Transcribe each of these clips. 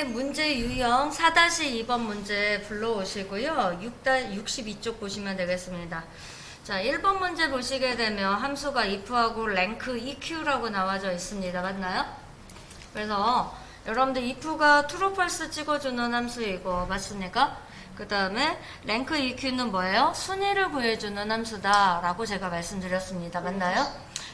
문제 유형 4-2번 문제 불러오시고요. 62쪽 보시면 되겠습니다. 자, 1번 문제 보시게 되면 함수가 if하고 랭크 eq라고 나와져 있습니다. 맞나요? 그래서 여러분들 if가 true false 찍어주는 함수이고 맞습니까? 그 다음에 랭크 eq는 뭐예요? 순위를 구해주는 함수다 라고 제가 말씀드렸습니다. 맞나요?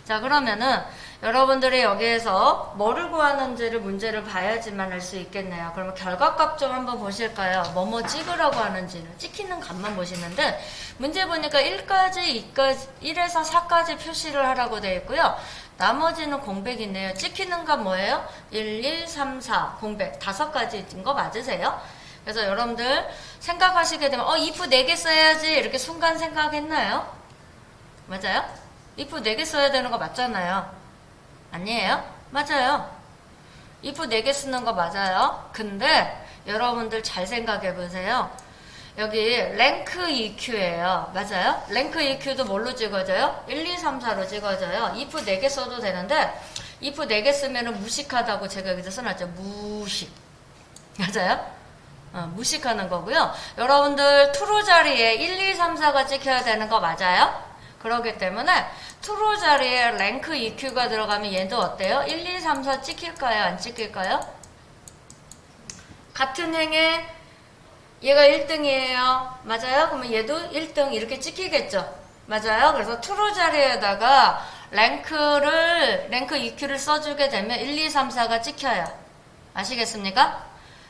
자, 그러면은 여러분들이 여기에서 뭐를 구하는지를 문제를 봐야지만 알 수 있겠네요. 그러면 결과값 좀 한번 보실까요? 뭐뭐 찍으라고 하는지는 찍히는 값만 보시는데 문제 보니까 1까지, 2까지, 1에서 4까지 표시를 하라고 되어 있고요. 나머지는 공백이네요. 찍히는 값 뭐예요? 1, 2, 3, 4 공백 5가지인 거 맞으세요? 그래서 여러분들 생각하시게 되면 if 4개 써야지 이렇게 순간 생각했나요? 맞아요? if 4개 써야 되는 거 맞잖아요. 아니에요? 맞아요. if 4개 쓰는 거 맞아요. 근데 여러분들 잘 생각해 보세요. 여기 랭크 EQ예요. 맞아요? 랭크 EQ도 뭘로 찍어져요? 1, 2, 3, 4로 찍어져요. if 4개 써도 되는데 if 4개 쓰면은 무식하다고 제가 여기서 써놨죠. 무식. 맞아요? 무식하는 거고요. 여러분들 true 자리에 1, 2, 3, 4가 찍혀야 되는 거 맞아요? 그렇기 때문에 true 자리에 랭크 EQ가 들어가면 얘도 어때요? 1, 2, 3, 4 찍힐까요? 안 찍힐까요? 같은 행에 얘가 1등이에요. 맞아요? 그러면 얘도 1등 이렇게 찍히겠죠? 맞아요? 그래서 true 자리에다가 랭크 EQ를 써주게 되면 1, 2, 3, 4가 찍혀요. 아시겠습니까?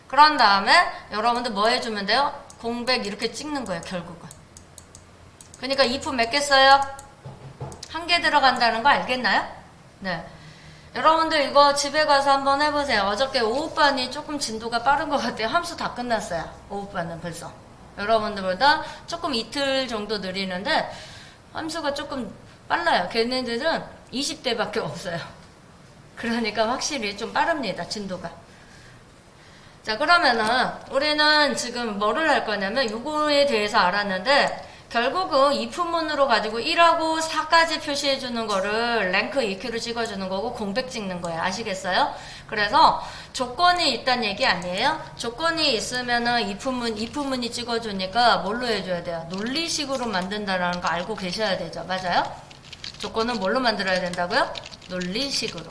그런 다음에 여러분들 뭐 해주면 돼요? 공백 이렇게 찍는 거예요, 결국은. 그러니까 if 몇 개 써요? 1개 들어간다는 거 알겠나요? 네. 여러분들 이거 집에 가서 한번 해보세요. 어저께 오후반이 조금 진도가 빠른 것 같아요. 함수 다 끝났어요. 오후반은 벌써. 여러분들보다 조금 이틀 정도 느리는데 함수가 조금 빨라요. 걔네들은 20대밖에 없어요. 그러니까 확실히 좀 빠릅니다. 진도가. 자, 그러면은 우리는 지금 뭐를 할 거냐면 요거에 대해서 알았는데 결국은 if문으로 가지고 1하고 4까지 표시해 주는 거를 랭크 EQ로 찍어주는 거고 공백 찍는 거예요. 아시겠어요? 그래서 조건이 있다는 얘기 아니에요? 조건이 있으면은 if문이 찍어주니까 뭘로 해줘야 돼요? 논리식으로 만든다라는 거 알고 계셔야 되죠. 맞아요? 조건은 뭘로 만들어야 된다고요? 논리식으로.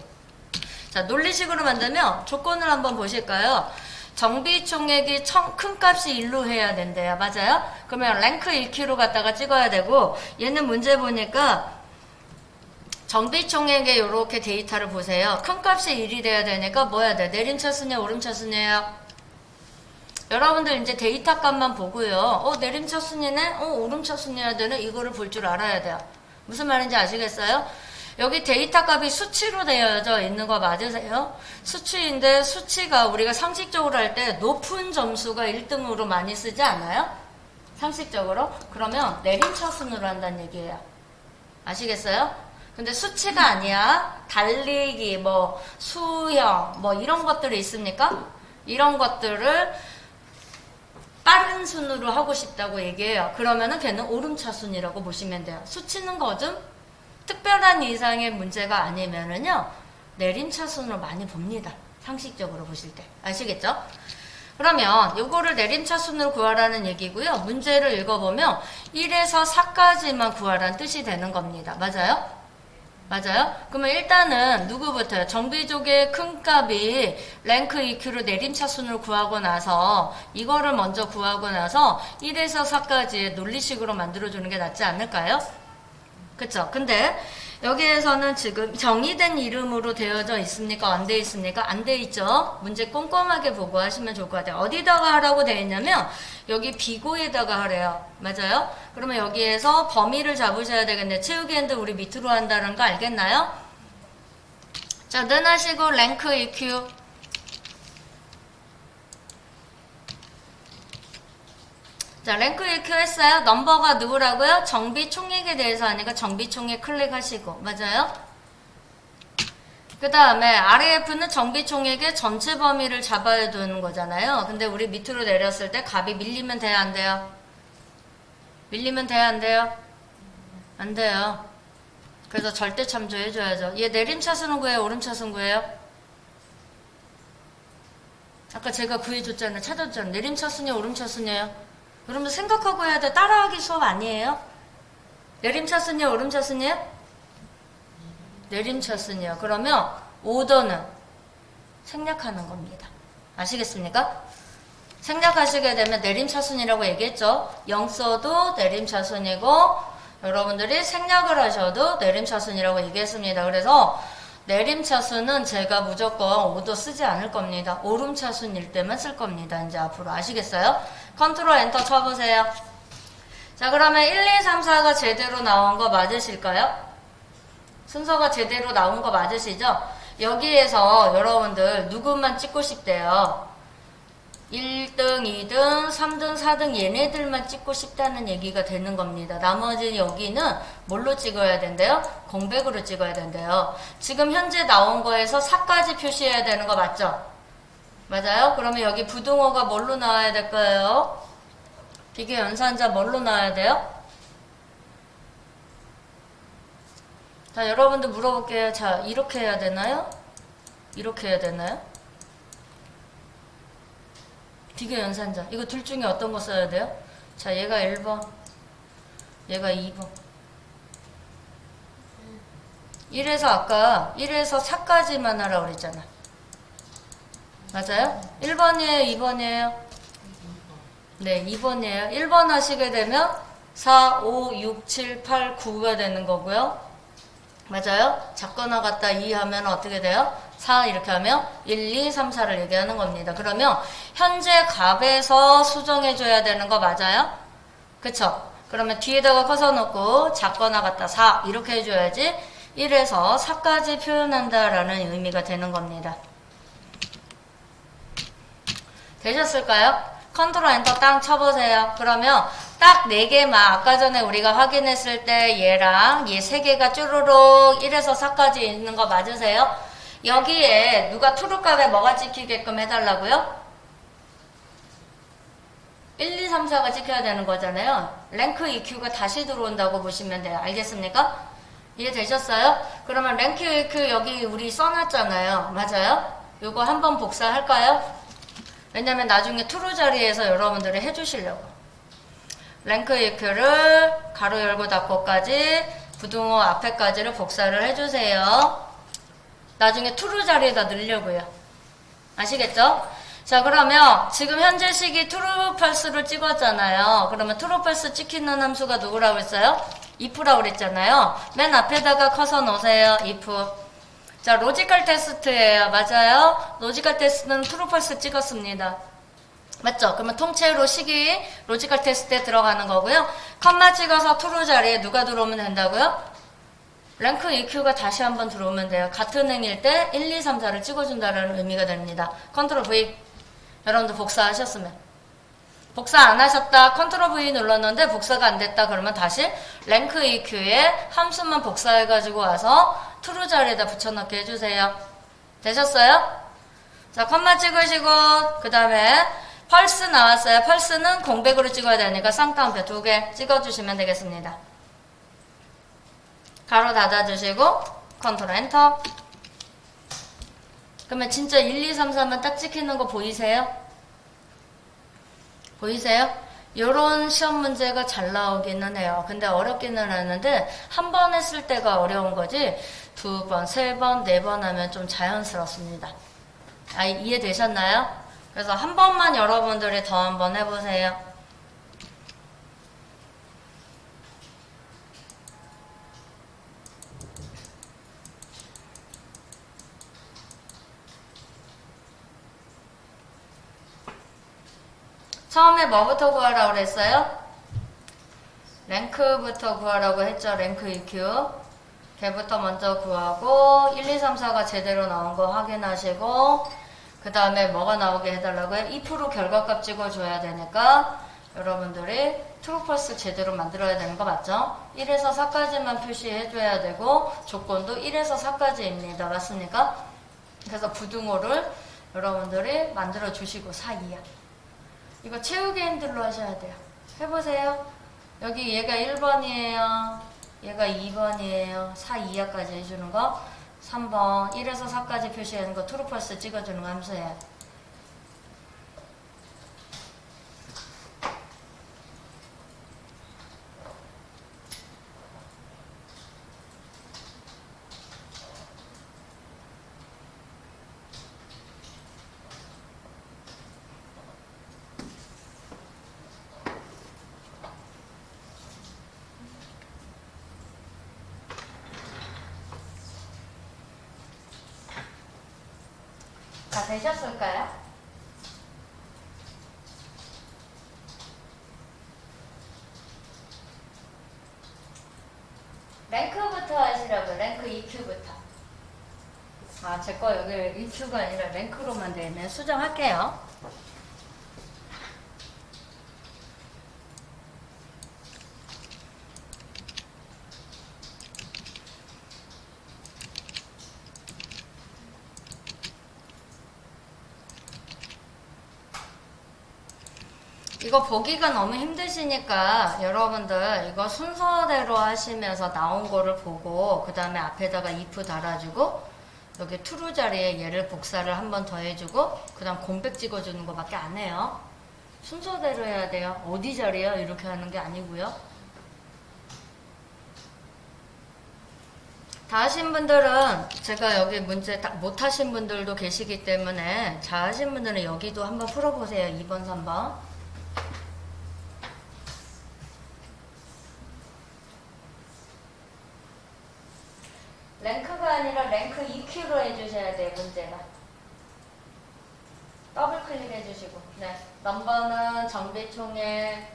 자, 논리식으로 만들면 조건을 한번 보실까요? 정비 총액이 큰 값이 1로 해야 된대요. 맞아요? 그러면 랭크 1k로 갖다가 찍어야 되고 얘는 문제 보니까 정비 총액에 이렇게 데이터를 보세요. 큰 값이 1이 돼야 되니까 뭐 해야 돼? 내림차순이야 오름차순이에요? 여러분들 이제 데이터 값만 보고요. 내림차순이네? 오름차순이어야 되네? 이거를 볼 줄 알아야 돼요. 무슨 말인지 아시겠어요? 여기 데이터 값이 수치로 되어져 있는 거 맞으세요? 수치인데 수치가 우리가 상식적으로 할 때 높은 점수가 1등으로 많이 쓰지 않아요? 상식적으로? 그러면 내림차순으로 한다는 얘기예요. 아시겠어요? 근데 수치가 아니야. 달리기, 뭐 수영, 뭐 이런 것들이 있습니까? 이런 것들을 빠른 순으로 하고 싶다고 얘기해요. 그러면은 걔는 오름차순이라고 보시면 돼요. 수치는 거좀 특별한 이상의 문제가 아니면은요 내림차순으로 많이 봅니다. 상식적으로 보실 때 아시겠죠? 그러면 요거를 내림차순으로 구하라는 얘기고요. 문제를 읽어보면 1에서 4까지만 구하라는 뜻이 되는 겁니다. 맞아요? 맞아요? 그러면 일단은 누구부터요? 정비족의 큰 값이 랭크 EQ로 내림차순을 구하고 나서 이거를 먼저 구하고 나서 1에서 4까지의 논리식으로 만들어주는 게 낫지 않을까요? 그쵸? 근데 여기에서는 지금 정의된 이름으로 되어져 있습니까? 안 돼 있습니까? 안 돼 있죠? 문제 꼼꼼하게 보고 하시면 좋을 것 같아요. 어디다가 하라고 되어 있냐면 여기 비고에다가 하래요. 맞아요? 그러면 여기에서 범위를 잡으셔야 되겠네요. 채우기 핸드 우리 밑으로 한다는 거 알겠나요? 자, 는 하시고 랭크 EQ 자, 랭크 EQ 했어요? 넘버가 누구라고요? 정비 총액에 대해서 하니까 정비 총액 클릭하시고 맞아요? 그 다음에 RAF는 정비 총액의 전체 범위를 잡아야 되는 거잖아요. 근데 우리 밑으로 내렸을 때 값이 밀리면 돼요? 안 돼요? 밀리면 돼요? 안 돼요? 안 돼요. 그래서 절대 참조해줘야죠. 얘 내림차순 구해요? 오름차순 구해요? 아까 제가 구해줬잖아요. 찾았잖아요. 내림차순이에요, 오름차순이에요? 여러분 생각하고 해야 돼. 따라하기 수업 아니에요? 내림차순이에요, 오름차순이에요? 내림차순이에요. 그러면 오더는 생략하는 겁니다. 아시겠습니까? 생략하시게 되면 내림차순이라고 얘기했죠. 0 써도 내림차순이고 여러분들이 생략을 하셔도 내림차순이라고 얘기했습니다. 그래서 내림차순은 제가 무조건 오더 쓰지 않을 겁니다. 오름차순일 때만 쓸 겁니다. 이제 앞으로 아시겠어요? 컨트롤 엔터 쳐보세요. 자, 그러면 1, 2, 3, 4가 제대로 나온 거 맞으실까요? 순서가 제대로 나온 거 맞으시죠? 여기에서 여러분들 누구만 찍고 싶대요? 1등, 2등, 3등, 4등 얘네들만 찍고 싶다는 얘기가 되는 겁니다. 나머지 여기는 뭘로 찍어야 된대요? 공백으로 찍어야 된대요. 지금 현재 나온 거에서 4까지 표시해야 되는 거 맞죠? 맞아요? 그러면 여기 부등호가 뭘로 나와야 될까요? 비교 연산자 뭘로 나와야 돼요? 자, 여러분들 물어볼게요. 자, 이렇게 해야 되나요? 이렇게 해야 되나요? 비교 연산자. 이거 둘 중에 어떤 거 써야 돼요? 자, 얘가 1번, 얘가 2번. 1에서 아까 1에서 4까지만 하라고 그랬잖아. 맞아요? 1번이에요? 2번이에요? 네, 2번이에요. 1번 하시게 되면 4, 5, 6, 7, 8, 9가 되는 거고요. 맞아요? 작거나 같다 2 하면 어떻게 돼요? 4 이렇게 하면 1, 2, 3, 4를 얘기하는 겁니다. 그러면 현재 값에서 수정해줘야 되는 거 맞아요? 그쵸? 그러면 뒤에다가 커서 놓고 작거나 같다 4 이렇게 해줘야지 1에서 4까지 표현한다 라는 의미가 되는 겁니다. 되셨을까요? 컨트롤 엔터 땅 쳐보세요. 그러면 딱 4개만 아까 전에 우리가 확인했을 때 얘랑 얘 3개가 쭈루룩 1에서 4까지 있는 거 맞으세요? 여기에 누가 트루값에 뭐가 찍히게끔 해달라고요? 1, 2, 3, 4가 찍혀야 되는 거잖아요. 랭크 EQ가 다시 들어온다고 보시면 돼요. 알겠습니까? 이해되셨어요? 그러면 랭크 EQ 여기 우리 써놨잖아요. 맞아요? 요거 한번 복사할까요? 왜냐면 나중에 트루 자리에서 여러분들이 해주시려고. 랭크 EQ를 가로 열고 닫고까지 부등호 앞에까지를 복사를 해주세요. 나중에 트루 자리에다 넣으려고요. 아시겠죠? 자, 그러면 지금 현재 시기 트루 펄스를 찍었잖아요. 그러면 트루 펄스 찍히는 함수가 누구라고 했어요? if라고 그랬잖아요. 맨 앞에다가 커서 놓으세요. if. 자, 로지컬 테스트예요. 맞아요? 로지컬 테스트는 트루 펄스 찍었습니다. 맞죠? 그러면 통째로 시기 로지컬 테스트에 들어가는 거고요. 컴마 찍어서 트루 자리에 누가 들어오면 된다고요? 랭크 EQ가 다시 한번 들어오면 돼요. 같은 행일 때 1, 2, 3, 4를 찍어준다는 의미가 됩니다. 컨트롤 V. 여러분들 복사하셨으면. 복사 안 하셨다. 컨트롤 V 눌렀는데 복사가 안 됐다. 그러면 다시 랭크 EQ에 함수만 복사해가지고 와서 트루 자리에다 붙여넣게 해주세요. 되셨어요? 자, 컴마 찍으시고 그 다음에 펄스 나왔어요. 펄스는 공백으로 찍어야 되니까 쌍따옴표 2개 찍어주시면 되겠습니다. 가로 닫아주시고 컨트롤 엔터. 그러면 진짜 1, 2, 3, 4만 딱 찍히는 거 보이세요? 보이세요? 요런 시험 문제가 잘 나오기는 해요. 근데 어렵기는 하는데 한 번 했을 때가 어려운 거지 2번, 3번, 4번 하면 좀 자연스럽습니다. 아, 이해되셨나요? 그래서 한 번만 여러분들이 더 한번 해보세요. 처음에 뭐부터 구하라고 그랬어요? 랭크부터 구하라고 했죠. 랭크 EQ. 걔부터 먼저 구하고 1, 2, 3, 4가 제대로 나온 거 확인하시고 그 다음에 뭐가 나오게 해달라고요? 2% 결과값 찍어줘야 되니까 여러분들이 트루펄스 제대로 만들어야 되는 거 맞죠? 1에서 4까지만 표시해줘야 되고 조건도 1에서 4까지입니다. 맞습니까? 그래서 부등호를 여러분들이 만들어 주시고 4, 2야. 이거 채우기 힘들로 하셔야 돼요. 해보세요. 여기 얘가 1번이에요. 얘가 2번이에요. 4, 2야까지 해주는 거. 3번 1에서 4까지 표시하는 거 트루펄스 찍어주는 거 함수예요. 다 되셨을까요? 랭크부터 하시라고요. 랭크 EQ부터. 아, 제 거 여기 EQ가 아니라 랭크로만 되어 있네. 수정할게요. 이거 보기가 너무 힘드시니까 여러분들 이거 순서대로 하시면서 나온 거를 보고 그 다음에 앞에다가 if 달아주고 여기 true 자리에 얘를 복사를 한 번 더 해주고 그 다음 공백 찍어주는 거밖에 안 해요. 순서대로 해야 돼요. 어디 자리에요? 이렇게 하는 게 아니고요. 다 하신 분들은 제가 여기 문제 못 하신 분들도 계시기 때문에 잘 하신 분들은 여기도 한번 풀어보세요. 2번, 3번. 랭크가 아니라 랭크 EQ로 해주셔야 돼요, 문제가. 더블 클릭 해주시고. 네. 넘버는 정비총액.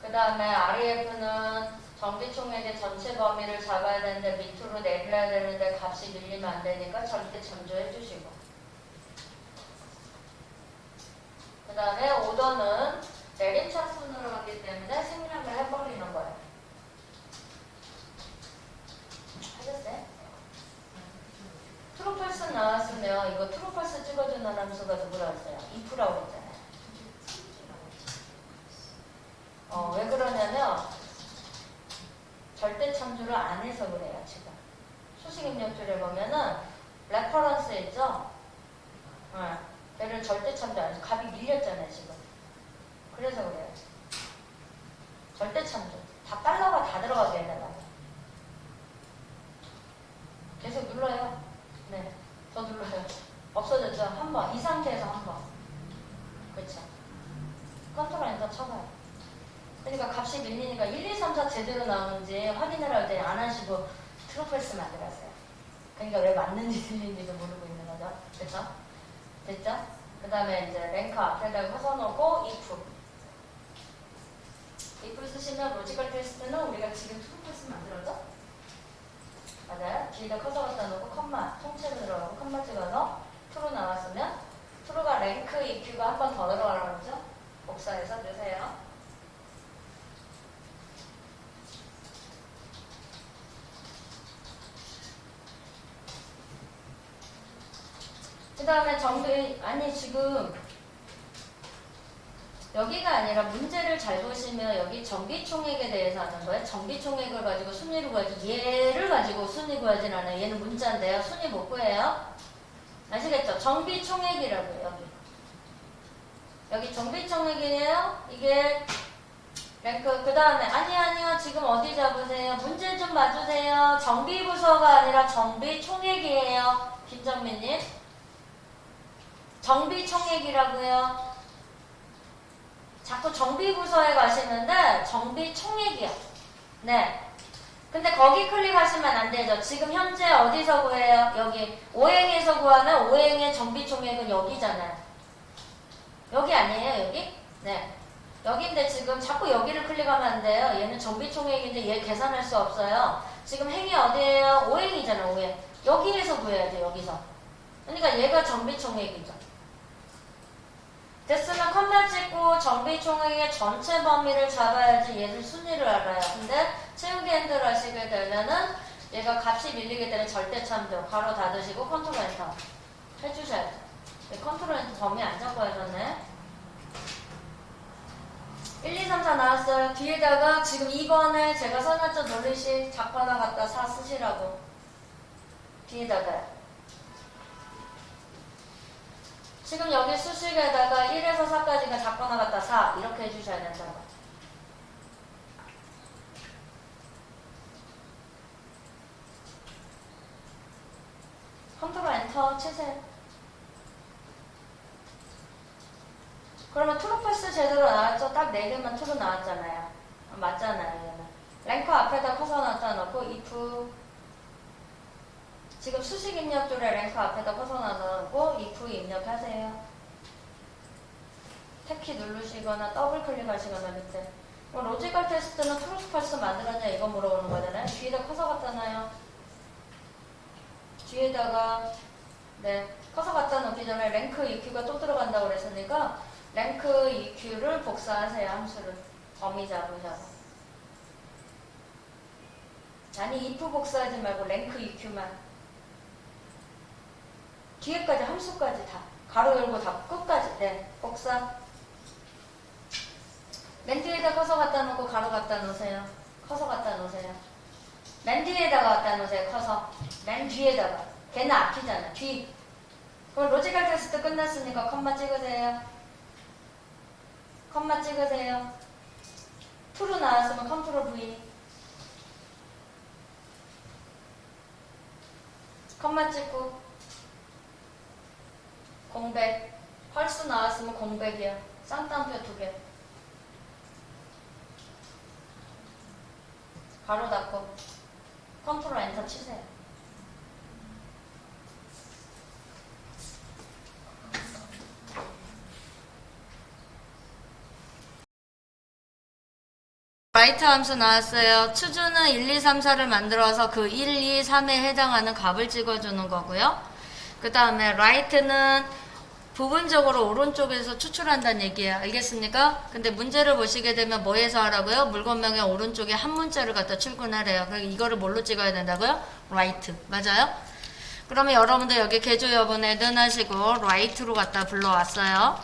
그 다음에 REF는 정비총액의 전체 범위를 잡아야 되는데 밑으로 내려야 되는데 값이 밀리면 안 되니까 절대 참조해 주시고. 그 다음에 오더는 내림차순으로 하기 때문에 생략을 해버리는 거예요. 하셨어요? 트루펄스 나왔으면 이거 트루펄스 찍어주는 함수가 누구라고 했어요? if라고 했잖아요. 왜 그러냐면 절대 참조를 안 해서 그래요. 지금 수식 입력줄에 보면은 레퍼런스 있죠? 얘를 절대 참조 안 해서 값이 밀렸잖아요. 지금 그래서 그래요. 절대 참조 다 달러가 다 들어가게 해달라고. 계속 눌러요. 네, 더 눌러요. 없어졌죠? 한 번. 이 상태에서 한 번. 그렇죠? 컨트롤 엔터 쳐봐요. 그러니까 값이 밀리니까 1, 2, 3, 4 제대로 나오는지 확인을 할 때 안 하시고 트루펄스 만들었어요. 그러니까 왜 맞는지 틀린지도 모르고 있는 거죠. 됐죠? 됐죠? 그 다음에 이제 랭크 앞에다가 써놓고 if 쓰시면 로지컬 테스트는 우리가 지금 트루펄스 만들어줘? 맞아요? 뒤에다 커서 갖다 놓고 컴마 통째로 들어가고 컴마 찍어서 true 나왔으면 true가 랭크 EQ가 한 번 더 들어가라고 그러죠? 복사해서 넣으세요. 그 다음에 아니 지금 여기가 아니라 문제를 잘 보시면 여기 정비총액에 대해서 하는 거예요. 정비총액을 가지고 순위를 구하지 얘를 가지고 순위 구하진 않아요. 얘는 문자인데요. 순위 못 구해요. 아시겠죠? 정비총액이라고요. 여기 정비총액이에요. 이게 랭크 그 다음에 아니요 지금 어디 잡으세요? 문제 좀 봐주세요. 정비부서가 아니라 정비총액이에요. 김정민님 정비총액이라고요. 자꾸 정비부서에 가시는데 정비총액이요. 네. 근데 거기 클릭하시면 안 되죠. 지금 현재 어디서 구해요? 여기 오행에서 구하면 오행의 정비총액은 여기잖아요. 여기 아니에요? 여기? 네. 여기인데 지금 자꾸 여기를 클릭하면 안 돼요. 얘는 정비총액인데 얘 계산할 수 없어요. 지금 행이 어디예요? 오행이잖아. 오행. 여기에서 구해야죠. 여기서. 그러니까 얘가 정비총액이죠. 됐으면 컴마 찍고 정비총액의 전체 범위를 잡아야지 얘를 순위를 알아요. 근데 채우기 핸들 하시게 되면은 얘가 값이 밀리게 되면 절대 참조 가로 닫으시고 컨트롤 엔터 해주셔야죠. 컨트롤 엔터 범위 안 잡고 하셨네. 1, 2, 3, 4 나왔어요. 뒤에다가 지금 2번에 제가 써놨죠. 놀리시 작거나 갖다 4 쓰시라고. 뒤에다가요. 지금 여기 수식에다가 1에서 4까지가 작거나 갖다 4 이렇게 해주셔야 된다는 거죠. 컨트롤 엔터 치세요. 그러면 트루펄스 제대로 나왔죠? 딱 4개만 트루 나왔잖아요. 맞잖아요. 얘는. 랭커 앞에다 커서 갖다 놓고 if 지금 수식 입력줄에 랭크 앞에다 벗어나고 if 입력하세요. 탭키 누르시거나 더블 클릭하시거나 밑에. 로지컬 테스트는 트루 팔스 만들었냐 이거 물어보는 거잖아요. 뒤에다 커서 갖다 놔요. 뒤에다가 커서 갖다 놓기 전에 랭크 EQ가 또 들어간다고 그랬으니까 랭크 EQ를 복사하세요. 함수를 어미 잡으셔서. 아니 if 복사하지 말고 랭크 EQ만. 뒤에까지 함수까지 다 가로 열고 다 끝까지 복사. 맨 뒤에다 커서 갖다 놓고 가로 갖다 놓으세요. 커서 갖다 놓으세요. 맨 뒤에다가 갖다 놓으세요. 커서. 맨 뒤에다가. 걔는 앞이잖아. 뒤. 그럼 로지컬 테스트 끝났으니까 컴마 찍으세요. 컴마 찍으세요. true 나왔으면 컨트롤 V. 컴마 찍고 공백. 펄스 나왔으면 공백이야. 쌍따옴표 2개. 가로 닫고 컨트롤 엔터 치세요. 라이트 함수 나왔어요. 추주는 1, 2, 3, 4를 만들어서 그 1, 2, 3에 해당하는 값을 찍어주는 거고요. 그 다음에 라이트는 부분적으로 오른쪽에서 추출한다는 얘기예요. 알겠습니까? 근데 문제를 보시게 되면 뭐에서 하라고요? 물건명의 오른쪽에 한 문자를 갖다 출근하래요. 그럼 이거를 뭘로 찍어야 된다고요? right. 맞아요? 그러면 여러분들 여기 개조 여분에 넣으시고 right로 갖다 불러왔어요.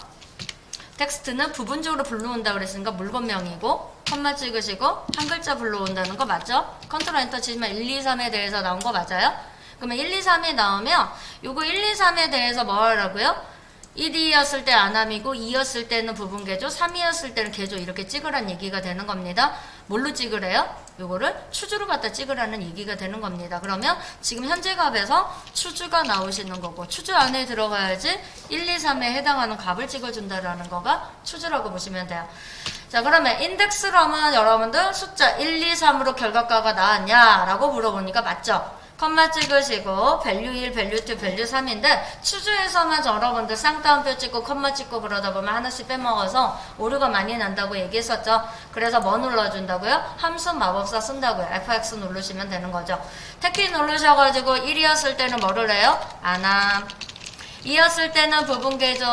텍스트는 부분적으로 불러온다고 그랬으니까 물건명이고 컴마 찍으시고 한 글자 불러온다는 거 맞죠? 컨트롤 엔터 치시면 1, 2, 3에 대해서 나온 거 맞아요? 그러면 1, 2, 3이 나오면 요거 1, 2, 3에 대해서 뭐 하라고요? 1이었을 때 안함이고 2였을 때는 부분 개조, 3이었을 때는 개조 이렇게 찍으란 얘기가 되는 겁니다. 뭘로 찍으래요? 요거를 추주로 갖다 찍으라는 얘기가 되는 겁니다. 그러면 지금 현재 값에서 추주가 나오시는 거고 추주 안에 들어가야지 1, 2, 3에 해당하는 값을 찍어준다라는 거가 추주라고 보시면 돼요. 자, 그러면 인덱스로 하면 여러분들 숫자 1, 2, 3으로 결과가가 나왔냐? 라고 물어보니까 맞죠? 컴마 찍으시고 밸류 1, 밸류 2, 밸류 3인데 추주에서만 여러분들 쌍따옴표 찍고 컴마 찍고 그러다 보면 하나씩 빼먹어서 오류가 많이 난다고 얘기했었죠. 그래서 뭐 눌러준다고요? 함수 마법사 쓴다고요. FX 누르시면 되는 거죠. 탭키 누르셔가지고 1이었을 때는 뭐를 해요? 안함. 2였을 때는 부분 개조.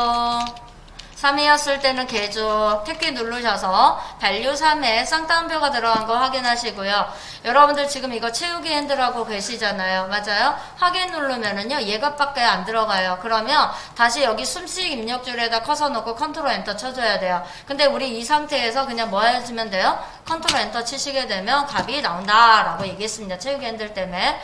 3이었을 때는 개조. 탭키 누르셔서 밸류 3에 쌍따옴표가 들어간 거 확인하시고요. 여러분들 지금 이거 채우기 핸들하고 계시잖아요. 맞아요? 확인 누르면은요 얘값밖에 안 들어가요. 그러면 다시 여기 숨쉬기 입력줄에다 커서 놓고 컨트롤 엔터 쳐줘야 돼요. 근데 우리 이 상태에서 그냥 뭐 해주면 돼요? 컨트롤 엔터 치시게 되면 값이 나온다 라고 얘기했습니다. 채우기 핸들 때문에.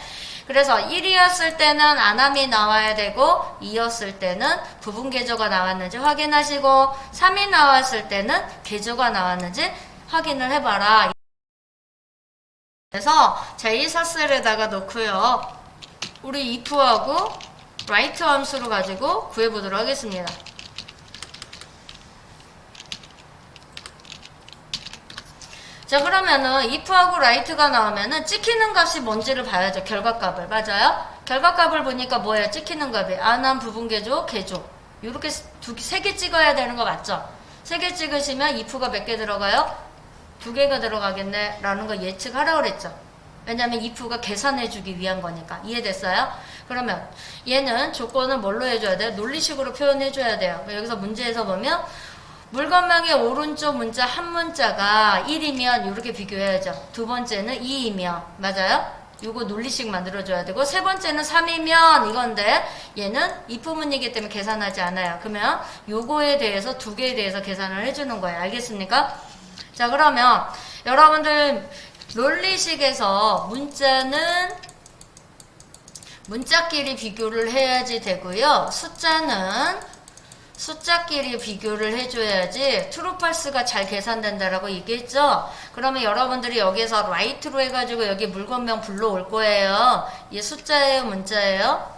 그래서 1이었을 때는 안함이 나와야 되고 2였을 때는 부분 개조가 나왔는지 확인하시고 3이 나왔을 때는 개조가 나왔는지 확인을 해봐라. 그래서 j4셀에다가 놓고요. 우리 if하고 right 함수를 가지고 구해보도록 하겠습니다. 자, 그러면은 if하고 right가 나오면은 찍히는 값이 뭔지를 봐야죠. 결과값을. 맞아요? 결과값을 보니까 뭐예요? 찍히는 값이 안함, 부분 개조, 개조. 이렇게 세 개 찍어야 되는 거 맞죠? 3개 찍으시면 if가 몇 개 들어가요? 2개가 들어가겠네 라는 거 예측하라고 그랬죠. 왜냐면 if가 계산해주기 위한 거니까. 이해됐어요? 그러면 얘는 조건을 뭘로 해줘야 돼요? 논리식으로 표현해줘야 돼요. 여기서 문제에서 보면 물건명의 오른쪽 문자 한 문자가 1이면 이렇게 비교해야죠. 두 번째는 2이면 맞아요? 요거 논리식 만들어줘야 되고 세 번째는 3이면 이건데 얘는 if 문이기 때문에 계산하지 않아요. 그러면 요거에 대해서 두 개에 대해서 계산을 해주는 거예요. 알겠습니까? 자, 그러면 여러분들 논리식에서 문자는 문자끼리 비교를 해야지 되고요. 숫자끼리 비교를 해줘야지 true, false가 잘 계산된다라고 얘기했죠. 그러면 여러분들이 여기서 right로 해가지고 여기 물건명 불러올 거예요. 얘 숫자예요, 문자예요?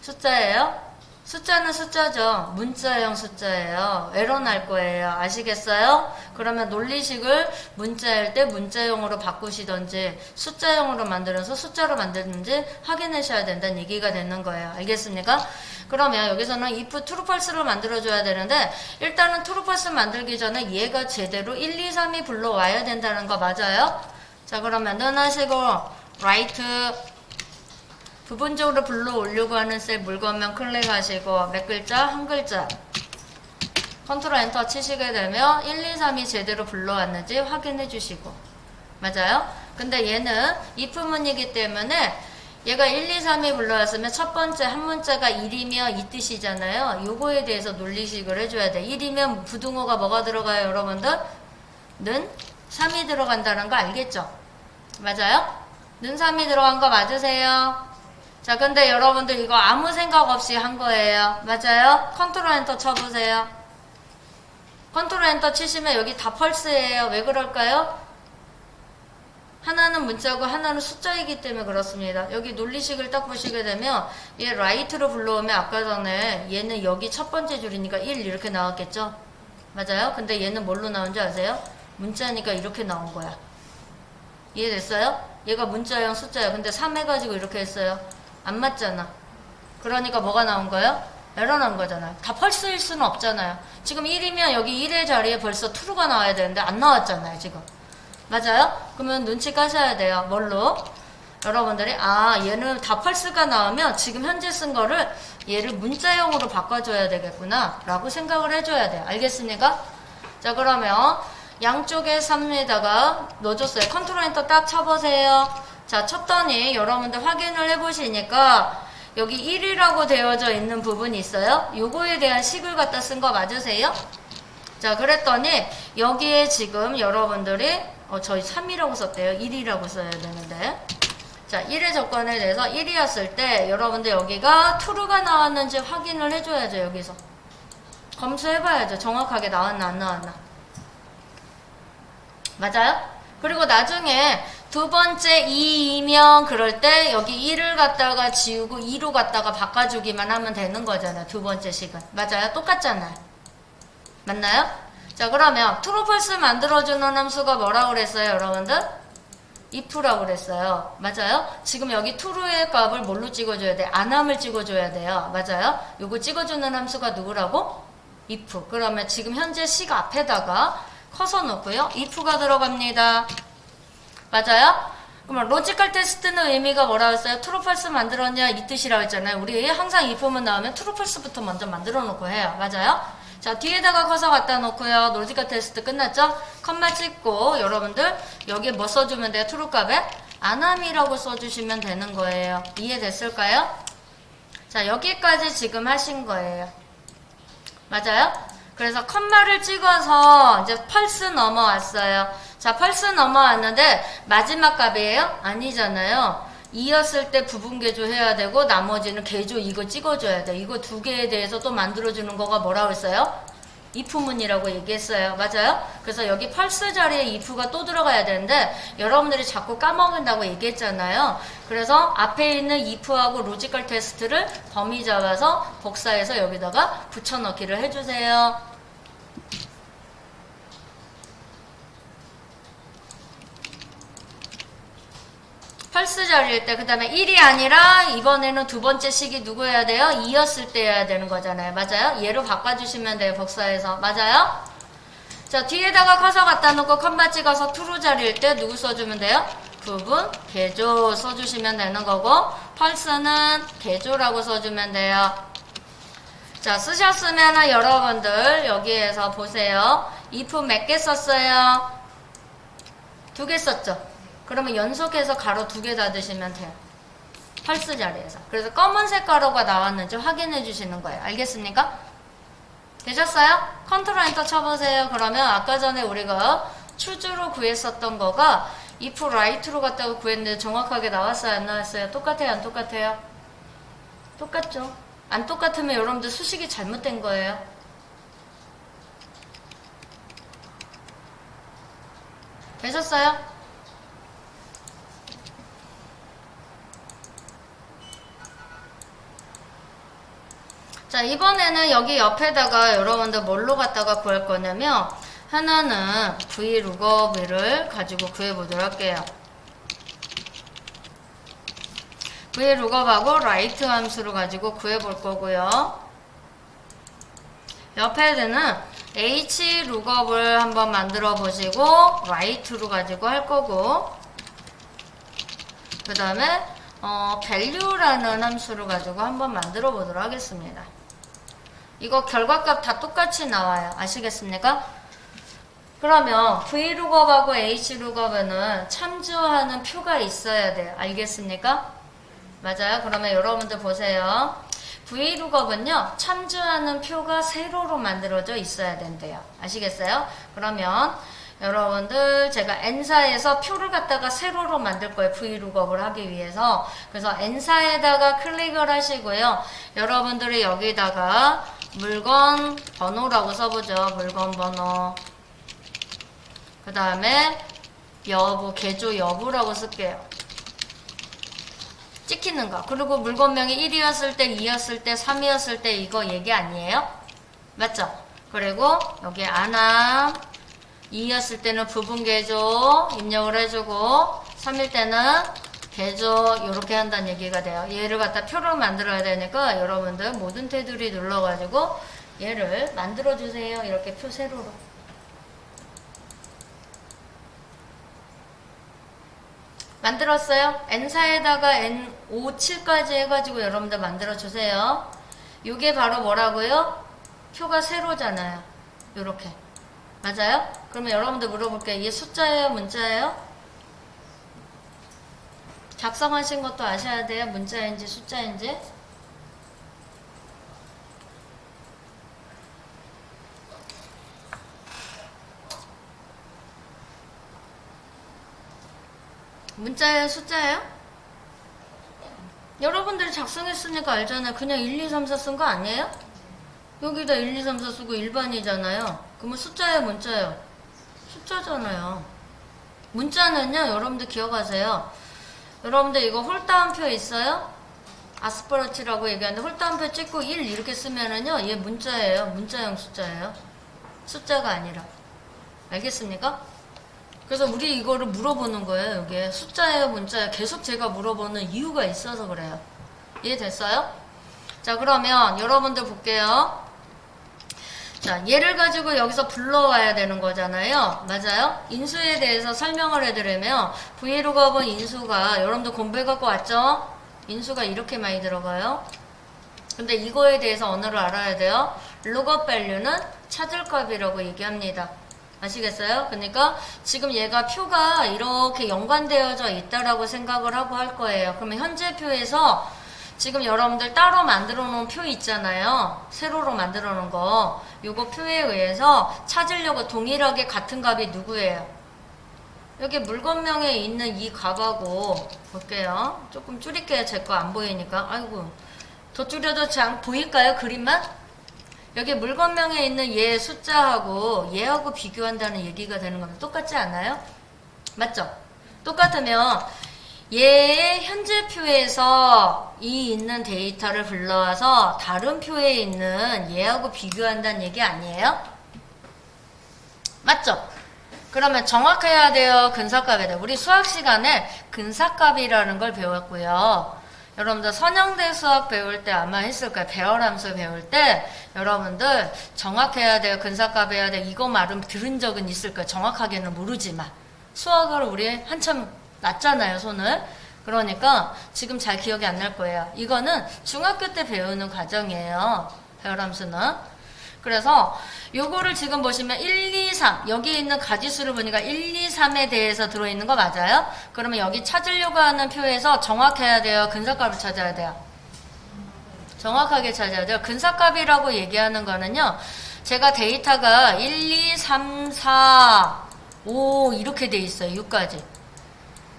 숫자예요? 숫자는 숫자죠. 문자형 숫자예요. 에러 날 거예요. 아시겠어요? 그러면 논리식을 문자일 때 문자형으로 바꾸시던지 숫자형으로 만들어서 숫자로 만드는지 확인하셔야 된다는 얘기가 되는 거예요. 알겠습니까? 그러면 여기서는 if true false를 만들어줘야 되는데 일단은 true false 만들기 전에 얘가 제대로 1, 2, 3이 불러와야 된다는 거 맞아요? 자 그러면은 하시고 write 부분적으로 불러오려고 하는 셀 물건명 클릭하시고 몇 글자? 한 글자 컨트롤 엔터 치시게 되면 1, 2, 3이 제대로 불러왔는지 확인해 주시고 맞아요? 근데 얘는 if문이기 때문에 얘가 1, 2, 3이 불러왔으면 첫 번째 한 문자가 1이면 이 뜻이잖아요. 요거에 대해서 논리식을 해줘야 돼. 1이면 부등호가 뭐가 들어가요 여러분들? 는 3이 들어간다는 거 알겠죠? 맞아요? 는 3이 들어간 거 맞으세요? 자 근데 여러분들 이거 아무 생각 없이 한 거예요. 맞아요? 컨트롤 엔터 쳐보세요. 컨트롤 엔터 치시면 여기 다 펄스예요. 왜 그럴까요? 하나는 문자고 하나는 숫자이기 때문에 그렇습니다. 여기 논리식을 딱 보시게 되면 얘 라이트로 불러오면 아까 전에 얘는 여기 첫 번째 줄이니까 1 이렇게 나왔겠죠? 맞아요? 근데 얘는 뭘로 나온지 아세요? 문자니까 이렇게 나온 거야. 이해됐어요? 얘가 문자형 숫자예요. 근데 3 해가지고 이렇게 했어요. 안 맞잖아. 그러니까 뭐가 나온 거예요? 에러 난 거잖아요. 다 펄스일 수는 없잖아요. 지금 1이면 여기 1의 자리에 벌써 true가 나와야 되는데 안 나왔잖아요 지금. 맞아요? 그러면 눈치 까셔야 돼요. 뭘로? 여러분들이 얘는 다 펄스가 나오면 지금 현재 쓴 거를 얘를 문자형으로 바꿔줘야 되겠구나 라고 생각을 해줘야 돼요. 알겠습니까? 자 그러면 양쪽에 3에다가 넣어줬어요. 컨트롤 엔터 딱 쳐보세요. 자 쳤더니 여러분들 확인을 해보시니까 여기 1이라고 되어져 있는 부분이 있어요. 요거에 대한 식을 갖다 쓴 거 맞으세요? 자 그랬더니 여기에 지금 여러분들이 저희 3이라고 썼대요. 1이라고 써야 되는데 자 1의 조건에 대해서 1이었을 때 여러분들 여기가 true가 나왔는지 확인을 해줘야죠. 여기서 검수해봐야죠. 정확하게 나왔나 안 나왔나. 맞아요? 그리고 나중에 두 번째 2이면 그럴 때 여기 1을 갖다가 지우고 2로 갖다가 바꿔주기만 하면 되는 거잖아요. 두 번째 식은. 맞아요? 똑같잖아요. 맞나요? 자 그러면 true false 만들어주는 함수가 뭐라고 그랬어요 여러분들? if라고 그랬어요. 맞아요? 지금 여기 true의 값을 뭘로 찍어줘야 돼? 안함을 찍어줘야 돼요. 맞아요? 요거 찍어주는 함수가 누구라고? if. 그러면 지금 현재 식 앞에다가 커서 놓고요. if가 들어갑니다. 맞아요? 그러면 로지컬 테스트는 의미가 뭐라고 했어요? true false 만들었냐 이 뜻이라고 했잖아요. 우리 항상 if만 나오면 true false부터 먼저 만들어 놓고 해요. 맞아요? 자 뒤에다가 커서 갖다 놓고요. 로지컬 테스트 끝났죠? 컴마 찍고 여러분들 여기에 뭐 써주면 돼요? true 값에 안함이라고 써주시면 되는 거예요. 이해됐을까요? 자 여기까지 지금 하신 거예요. 맞아요? 그래서 컴마를 찍어서 이제 펄스 넘어왔어요. 자 펄스 넘어왔는데 마지막 값이에요? 아니잖아요. 2였을 때 부분 개조 해야 되고 나머지는 개조 이거 찍어줘야 돼. 이거 두 개에 대해서 또 만들어주는 거가 뭐라고 했어요? if문이라고 얘기했어요. 맞아요? 그래서 여기 펄스 자리에 if가 또 들어가야 되는데 여러분들이 자꾸 까먹는다고 얘기했잖아요. 그래서 앞에 있는 if하고 로지컬 테스트를 범위 잡아서 복사해서 여기다가 붙여넣기를 해주세요. 펄스 자리일 때 그 다음에 1이 아니라 이번에는 두 번째 식이 누구여야 돼요? 2였을 때 해야 되는 거잖아요. 맞아요? 얘로 바꿔주시면 돼요. 복사해서. 맞아요? 자 뒤에다가 커서 갖다 놓고 컴마 찍어서 true 자리일 때 누구 써주면 돼요? 부분 개조 써주시면 되는 거고 펄스는 개조라고 써주면 돼요. 자 쓰셨으면 여러분들 여기에서 보세요. if 몇 개 썼어요? 2개 썼죠? 그러면 연속해서 가로 2개 닫으시면 돼요. 펄스 자리에서. 그래서 검은색 가로가 나왔는지 확인해 주시는 거예요. 알겠습니까? 되셨어요? 컨트롤 엔터 쳐보세요. 그러면 아까 전에 우리가 추주로 구했었던 거가 if right로 갔다고 구했는데 정확하게 나왔어요? 안 나왔어요? 똑같아요? 안 똑같아요? 똑같죠? 안 똑같으면 여러분들 수식이 잘못된 거예요. 되셨어요? 자, 이번에는 여기 옆에다가 여러분들 뭘로 갖다가 구할 거냐면, 하나는 vlookup을 가지고 구해보도록 할게요. vlookup하고 write 함수를 가지고 구해볼 거고요. 옆에는 hlookup을 한번 만들어 보시고 write로 가지고 할 거고, 그 다음에 value라는 함수를 가지고 한번 만들어 보도록 하겠습니다. 이거 결과값 다 똑같이 나와요. 아시겠습니까? 그러면 vlookup하고 hlookup에는 참조하는 표가 있어야 돼요. 알겠습니까? 맞아요. 그러면 여러분들 보세요. vlookup은요, 참조하는 표가 세로로 만들어져 있어야 된대요. 아시겠어요? 그러면 여러분들 제가 n사에서 표를 갖다가 세로로 만들 거예요. vlookup을 하기 위해서. 그래서 n사에다가 클릭을 하시고요. 여러분들이 여기다가 물건 번호라고 써보죠. 물건 번호. 그 다음에 여부, 개조 여부라고 쓸게요. 찍히는 거. 그리고 물건명이 1이었을 때, 2였을 때, 3이었을 때 이거 얘기 아니에요? 맞죠? 그리고 여기 안함, 2였을 때는 부분 개조 입력을 해주고, 3일 때는 개조 이렇게 한다는 얘기가 돼요. 얘를 갖다 표를 만들어야 되니까 여러분들 모든 테두리 눌러가지고 얘를 만들어주세요. 이렇게 표 세로로. 만들었어요? n사에다가 n57까지 해가지고 여러분들 만들어주세요. 이게 바로 뭐라고요? 표가 세로잖아요. 요렇게. 맞아요? 그러면 여러분들 물어볼게요. 이게 숫자예요? 문자예요? 작성하신 것도 아셔야 돼요. 문자인지 숫자인지. 문자예요? 숫자예요? 여러분들이 작성했으니까 알잖아요. 그냥 1, 2, 3, 4 쓴 거 아니에요? 여기다 1, 2, 3, 4 쓰고 일반이잖아요. 그러면 숫자예요? 문자예요? 숫자잖아요. 문자는요, 여러분들 기억하세요. 여러분들 이거 홀다운표 있어요? 아스퍼러치라고 얘기하는데 홀다운표 찍고 1 이렇게 쓰면은요, 얘 문자예요. 문자형 숫자예요. 숫자가 아니라. 알겠습니까? 그래서 우리 이거를 물어보는 거예요. 여기에 숫자예요, 문자예요? 계속 제가 물어보는 이유가 있어서 그래요. 이해됐어요? 자, 그러면 여러분들 볼게요. 자, 얘를 가지고 여기서 불러와야 되는 거잖아요. 맞아요? 인수에 대해서 설명을 해드리면 vlookup은 인수가 여러분들 공부해갖고 왔죠? 인수가 이렇게 많이 들어가요. 근데 이거에 대해서 언어를 알아야 돼요. lookup value는 찾을 값이라고 얘기합니다. 아시겠어요? 그러니까 지금 얘가 표가 이렇게 연관되어져 있다라고 생각을 하고 할 거예요. 그러면 현재 표에서 지금 여러분들 따로 만들어 놓은 표 있잖아요. 세로로 만들어 놓은 거. 요거 표에 의해서 찾으려고 동일하게 같은 값이 누구예요? 여기 물건명에 있는 이 값하고 볼게요. 조금 줄일게요. 제 거 안 보이니까. 아이고. 더 줄여도 잘 보일까요? 그림만? 여기 물건명에 있는 얘 숫자하고 얘하고 비교한다는 얘기가 되는 겁니다. 똑같지 않아요? 맞죠? 똑같으면 얘의 현재 표에서 이 있는 데이터를 불러와서 다른 표에 있는 얘하고 비교한다는 얘기 아니에요? 맞죠? 그러면 정확해야 돼요? 근사값이야 돼요? 우리 수학 시간에 근사값이라는 걸 배웠고요. 여러분들 선형대 수학 배울 때 아마 했을 거예요. 배열함수 배울 때 여러분들 정확해야 돼요. 근사값 해야 돼요. 이거 말은 들은 적은 있을 거예요. 정확하게는 모르지만 수학을 우리 한참 놨잖아요. 손을. 그러니까 지금 잘 기억이 안 날 거예요. 이거는 중학교 때 배우는 과정이에요. 배열함수는. 그래서 요거를 지금 보시면 1, 2, 3 여기 있는 가지수를 보니까 1, 2, 3에 대해서 들어있는 거 맞아요? 그러면 여기 찾으려고 하는 표에서 정확해야 돼요? 근사값을 찾아야 돼요? 정확하게 찾아야 돼요. 근사값이라고 얘기하는 거는요. 제가 데이터가 1, 2, 3, 4, 5 이렇게 돼 있어요. 6까지.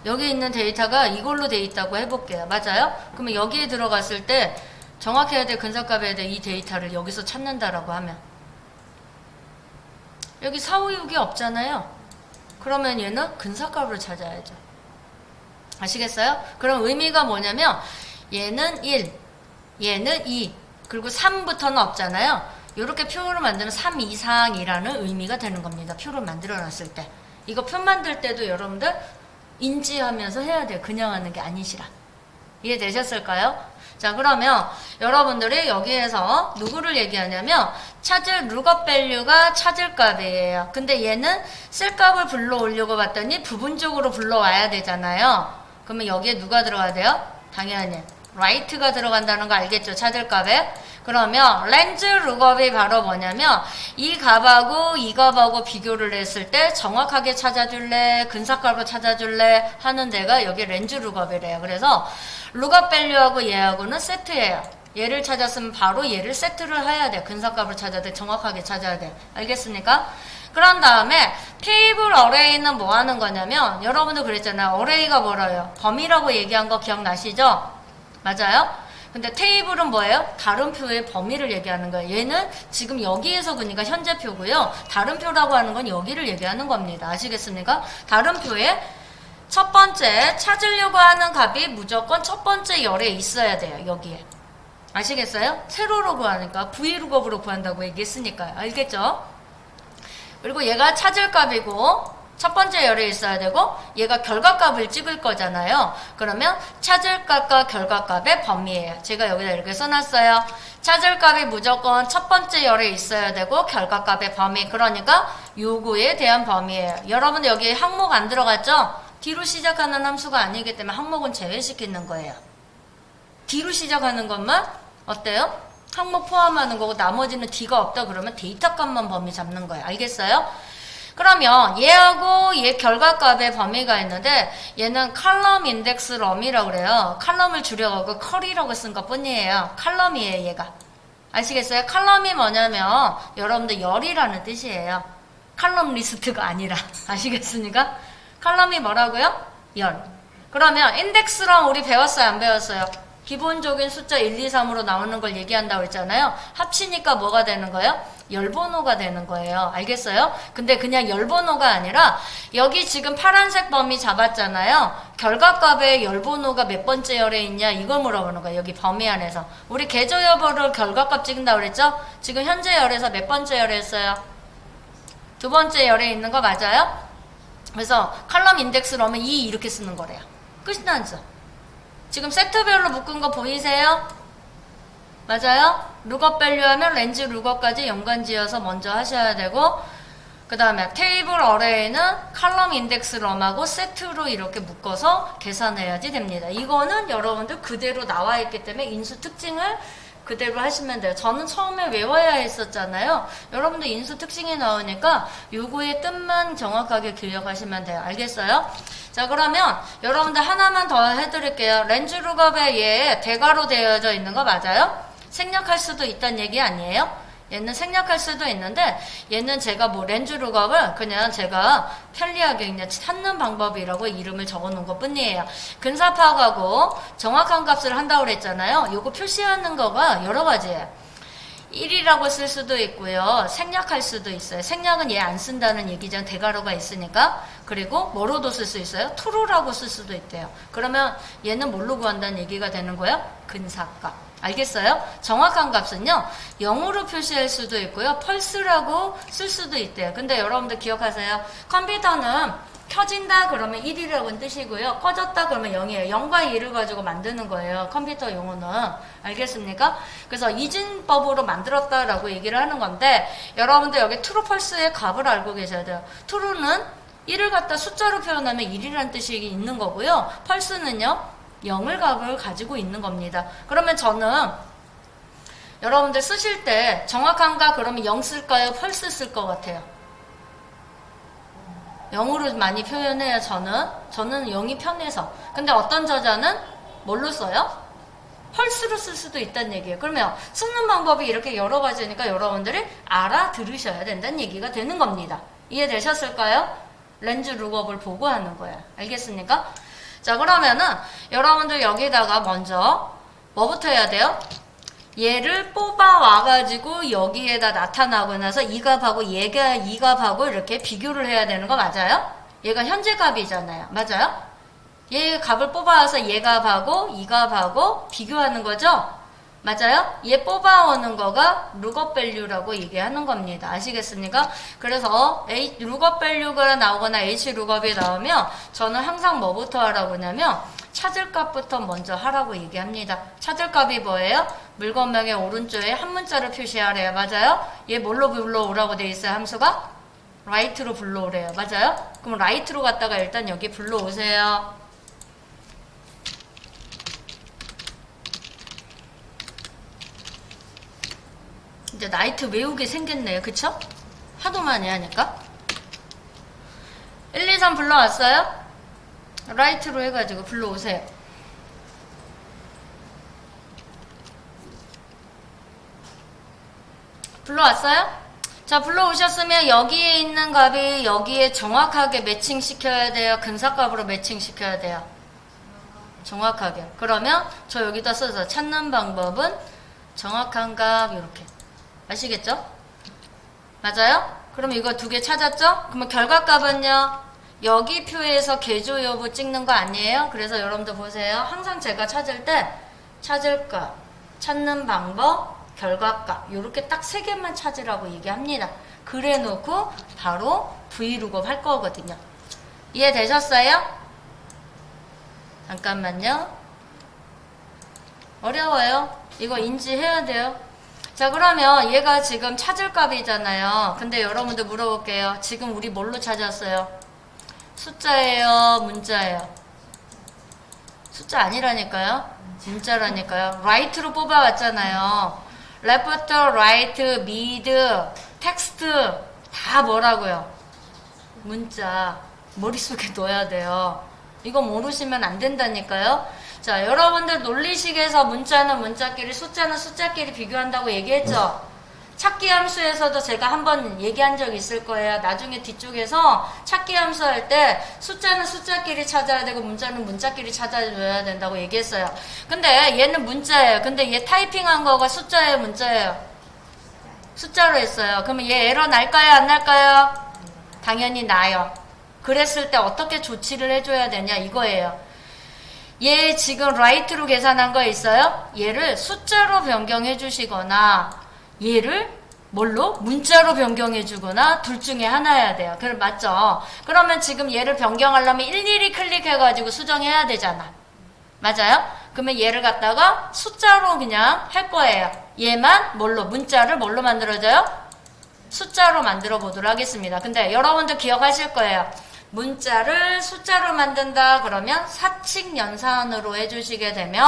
여기 있는 데이터가 이걸로 돼 있다고 해볼게요. 맞아요? 그러면 여기에 들어갔을 때 정확해야 돼, 근사값해야 돼, 이 데이터를 여기서 찾는다라고 하면. 여기 4, 5, 6이 없잖아요. 그러면 얘는 근사값으로 찾아야죠. 아시겠어요? 그럼 의미가 뭐냐면 얘는 1, 얘는 2, 그리고 3부터는 없잖아요. 이렇게 표를 만드는 3 이상이라는 의미가 되는 겁니다. 표를 만들어 놨을 때. 이거 표 만들 때도 여러분들 인지하면서 해야 돼요. 그냥 하는 게 아니시라. 이해되셨을까요? 자, 그러면 여러분들이 여기에서 누구를 얘기하냐면 찾을 룩업 밸류가 찾을 값이에요. 근데 얘는 쓸 값을 불러오려고 봤더니 부분적으로 불러와야 되잖아요. 그러면 여기에 누가 들어가야 돼요? 당연히 right가 들어간다는 거 알겠죠? 찾을 값에. 그러면 렌즈 룩업이 바로 뭐냐면 이 값하고 이 값하고 비교를 했을 때 정확하게 찾아줄래, 근사값으로 찾아줄래 하는 데가 여기 렌즈 룩업이래요. 그래서 룩업 밸류하고 얘하고는 세트예요. 얘를 찾았으면 바로 얘를 세트를 해야 돼. 근사값을 찾아야 돼. 정확하게 찾아야 돼. 알겠습니까? 그런 다음에 테이블 어레이는 뭐 하는 거냐면 여러분도 그랬잖아요. 어레이가 뭐라요? 범위라고 얘기한 거 기억나시죠? 맞아요? 근데 테이블은 뭐예요? 다른 표의 범위를 얘기하는 거예요. 얘는 지금 여기에서 그러니까 현재 표고요. 다른 표라고 하는 건 여기를 얘기하는 겁니다. 아시겠습니까? 다른 표에 첫 번째 찾으려고 하는 값이 무조건 첫 번째 열에 있어야 돼요. 여기에. 아시겠어요? 세로로 구하니까 V룩업으로 구한다고 얘기했으니까요. 알겠죠? 그리고 얘가 찾을 값이고 첫 번째 열에 있어야 되고 얘가 결과값을 찍을 거잖아요. 그러면 찾을 값과 결과값의 범위예요. 제가 여기다 이렇게 써놨어요. 찾을 값이 무조건 첫 번째 열에 있어야 되고 결과값의 범위. 그러니까 요구에 대한 범위예요. 여러분들 여기 항목 안 들어갔죠? D로 시작하는 함수가 아니기 때문에 항목은 제외시키는 거예요. D로 시작하는 것만 어때요? 항목 포함하는 거고 나머지는 D가 없다 그러면 데이터 값만 범위 잡는 거예요. 알겠어요? 그러면 얘하고 얘 결과값의 범위가 있는데 얘는 칼럼 인덱스 럼이라고 그래요. 칼럼을 줄여가고 컬이라고 쓴 것 뿐이에요. 칼럼이에요, 얘가. 아시겠어요? 칼럼이 뭐냐면 여러분들 열이라는 뜻이에요. 칼럼 리스트가 아니라. 아시겠습니까? 칼럼이 뭐라고요? 열. 그러면 인덱스럼 우리 배웠어요? 안 배웠어요? 기본적인 숫자 1, 2, 3으로 나오는 걸 얘기한다고 했잖아요. 합치니까 뭐가 되는 거예요? 열번호가 되는 거예요. 알겠어요? 근데 그냥 열번호가 아니라 여기 지금 파란색 범위 잡았잖아요. 결과값의 열번호가 몇 번째 열에 있냐 이걸 물어보는 거예요. 여기 범위 안에서. 우리 계좌 여부를 결과값 찍는다고 그랬죠? 지금 현재 열에서 몇 번째 열에 있어요? 두 번째 열에 있는 거 맞아요? 그래서 칼럼 인덱스 럼은 2 이렇게 쓰는 거래요. 끝이 나죠? 지금 세트별로 묶은 거 보이세요? 맞아요? 룩업 밸류 하면 렌즈 룩업까지 연관지어서 먼저 하셔야 되고 그 다음에 테이블 어레이는 칼럼 인덱스 럼하고 세트로 이렇게 묶어서 계산해야지 됩니다. 이거는 여러분들 그대로 나와 있기 때문에 인수 특징을 그대로 하시면 돼요. 저는 처음에 외워야 했었잖아요. 여러분들 인수 특징이 나오니까 요거의 뜻만 정확하게 기억하시면 돼요. 알겠어요? 자, 그러면 여러분들 하나만 더 해드릴게요. 렌즈 룩업에 얘 대괄호 되어져 있는 거 맞아요? 생략할 수도 있다는 얘기 아니에요? 얘는 생략할 수도 있는데 얘는 제가 뭐 렌즈 룩업을 그냥 제가 편리하게 그냥 찾는 방법이라고 이름을 적어 놓은 것 뿐이에요. 근사 파악하고 정확한 값을 한다고 그랬잖아요. 요거 표시하는 거가 여러 가지예요. 1이라고 쓸 수도 있고요. 생략할 수도 있어요. 생략은 얘 안 쓴다는 얘기잖아요. 대괄호가 있으니까. 그리고 뭐로도 쓸 수 있어요. true라고 쓸 수도 있대요. 그러면 얘는 뭘로 구한다는 얘기가 되는 거예요? 근사값. 알겠어요? 정확한 값은요 0으로 표시할 수도 있고요 펄스라고 쓸 수도 있대요. 근데 여러분들 기억하세요. 컴퓨터는 켜진다 그러면 1이라고는 뜻이고요 꺼졌다 그러면 0이에요. 0과 2를 가지고 만드는 거예요. 컴퓨터 용어는. 알겠습니까? 그래서 이진법으로 만들었다라고 얘기를 하는 건데 여러분들 여기 트루 펄스의 값을 알고 계셔야 돼요. 트루는 1을 갖다 숫자로 표현하면 1이라는 뜻이 있는 거고요 펄스는요 0을 값을 가지고 있는 겁니다. 그러면 저는 여러분들 쓰실 때 정확한가 그러면 0 쓸까요? 펄스 쓸 것 같아요. 0으로 많이 표현해요. 저는 0이 편해서. 근데 어떤 저자는 뭘로 써요? 펄스로 쓸 수도 있다는 얘기예요. 그러면 쓰는 방법이 이렇게 여러 가지니까 여러분들이 알아들으셔야 된다는 얘기가 되는 겁니다. 이해되셨을까요? 렌즈 룩업을 보고 하는 거예요. 알겠습니까? 자, 그러면은 여러분들 여기다가 먼저 뭐부터 해야 돼요? 얘를 뽑아 와가지고 여기에다 나타나고 나서 이 값하고 얘가 이 값하고 이렇게 비교를 해야 되는 거 맞아요? 얘가 현재 값이잖아요. 맞아요? 얘 값을 뽑아와서 얘 값하고 이 값하고 비교하는 거죠? 맞아요? 얘 뽑아오는 거가 룩업 밸류라고 얘기하는 겁니다. 아시겠습니까? 그래서 룩업 밸류가 나오거나 H 룩업이 나오면 저는 항상 뭐부터 하라고 하냐면 찾을 값부터 먼저 하라고 얘기합니다. 찾을 값이 뭐예요? 물건명의 오른쪽에 한 문자를 표시하래요. 맞아요? 얘 뭘로 불러오라고 돼 있어요? 함수가? right로 불러오래요. 맞아요? 그럼 right로 갔다가 일단 여기 불러오세요. 이제 나이트 외우게 생겼네요. 그쵸? 하도 많이 하니까. 1, 2, 3 불러왔어요? 라이트로 해가지고 불러오세요. 불러왔어요? 자, 불러오셨으면 여기에 있는 값이 여기에 정확하게 매칭시켜야 돼요? 근사값으로 매칭시켜야 돼요? 정확하게. 그러면 저 여기다 써서 찾는 방법은 정확한 값 이렇게. 아시겠죠? 맞아요? 그럼 이거 두 개 찾았죠? 그러면 결과값은요? 여기 표에서 개조 여부 찍는 거 아니에요? 그래서 여러분들 보세요. 항상 제가 찾을 때 찾을 값, 찾는 방법, 결과값 이렇게 딱 세 개만 찾으라고 얘기합니다. 그래 놓고 바로 V룩업 할 거거든요. 이해되셨어요? 잠깐만요. 어려워요. 이거 인지해야 돼요. 자, 그러면 얘가 지금 찾을 값이잖아요. 근데 여러분들 물어볼게요. 지금 우리 뭘로 찾았어요? 숫자예요? 문자예요? 숫자 아니라니까요? 문자라니까요. right로 뽑아왔잖아요. left, right, mid, text 다 뭐라고요? 문자. 머릿속에 넣어야 돼요. 이거 모르시면 안 된다니까요. 자, 여러분들 논리식에서 문자는 문자끼리, 숫자는 숫자끼리 비교한다고 얘기했죠? 찾기 함수에서도 제가 한번 얘기한 적 있을 거예요. 나중에 뒤쪽에서 찾기 함수 할 때 숫자는 숫자끼리 찾아야 되고 문자는 문자끼리 찾아줘야 된다고 얘기했어요. 근데 얘는 문자예요. 근데 얘 타이핑한 거가 숫자예요, 문자예요? 숫자로 했어요. 그러면 얘 에러 날까요, 안 날까요? 당연히 나요. 그랬을 때 어떻게 조치를 해줘야 되냐 이거예요. 얘 지금 right로 계산한 거 있어요? 얘를 숫자로 변경해 주시거나 얘를 뭘로? 문자로 변경해 주거나 둘 중에 하나여야 돼요. 그럼 맞죠? 그러면 지금 얘를 변경하려면 일일이 클릭해가지고 수정해야 되잖아. 맞아요? 그러면 얘를 갖다가 숫자로 그냥 할 거예요. 얘만 뭘로? 문자를 뭘로 만들어줘요? 숫자로 만들어 보도록 하겠습니다. 근데 여러분들 기억하실 거예요. 문자를 숫자로 만든다 그러면 사칙 연산으로 해주시게 되면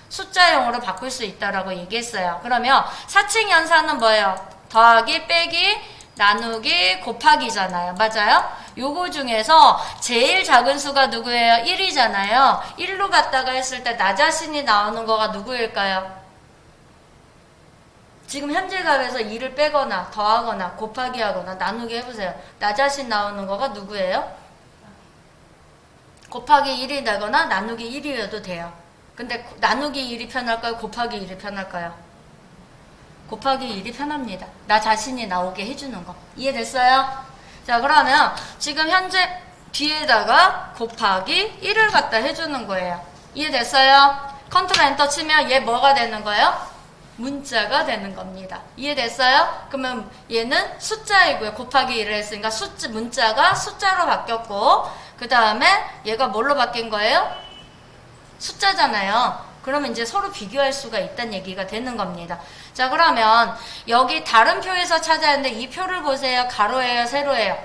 숫자형으로 바꿀 수 있다라고 얘기했어요. 그러면 사칙 연산은 뭐예요? 더하기, 빼기, 나누기, 곱하기잖아요. 맞아요? 요거 중에서 제일 작은 수가 누구예요? 1이잖아요. 1로 갔다가 했을 때 나 자신이 나오는 거가 누구일까요? 지금 현재 값에서 2를 빼거나 더하거나 곱하기 하거나 나누기 해보세요. 나 자신 나오는 거가 누구예요? 곱하기 1이 되거나 나누기 1이어도 돼요. 근데 나누기 1이 편할까요? 곱하기 1이 편할까요? 곱하기 1이 편합니다. 나 자신이 나오게 해주는 거. 이해됐어요? 자, 그러면 지금 현재 뒤에다가 곱하기 1을 갖다 해주는 거예요. 이해됐어요? 컨트롤 엔터 치면 얘 뭐가 되는 거예요? 문자가 되는 겁니다. 이해됐어요? 그러면 얘는 숫자이고요. 곱하기 1을 했으니까 문자가 숫자로 바뀌었고 그 다음에 얘가 뭘로 바뀐 거예요? 숫자잖아요. 그러면 이제 서로 비교할 수가 있다는 얘기가 되는 겁니다. 자, 그러면 여기 다른 표에서 찾아야 하는데 이 표를 보세요. 가로예요? 세로예요?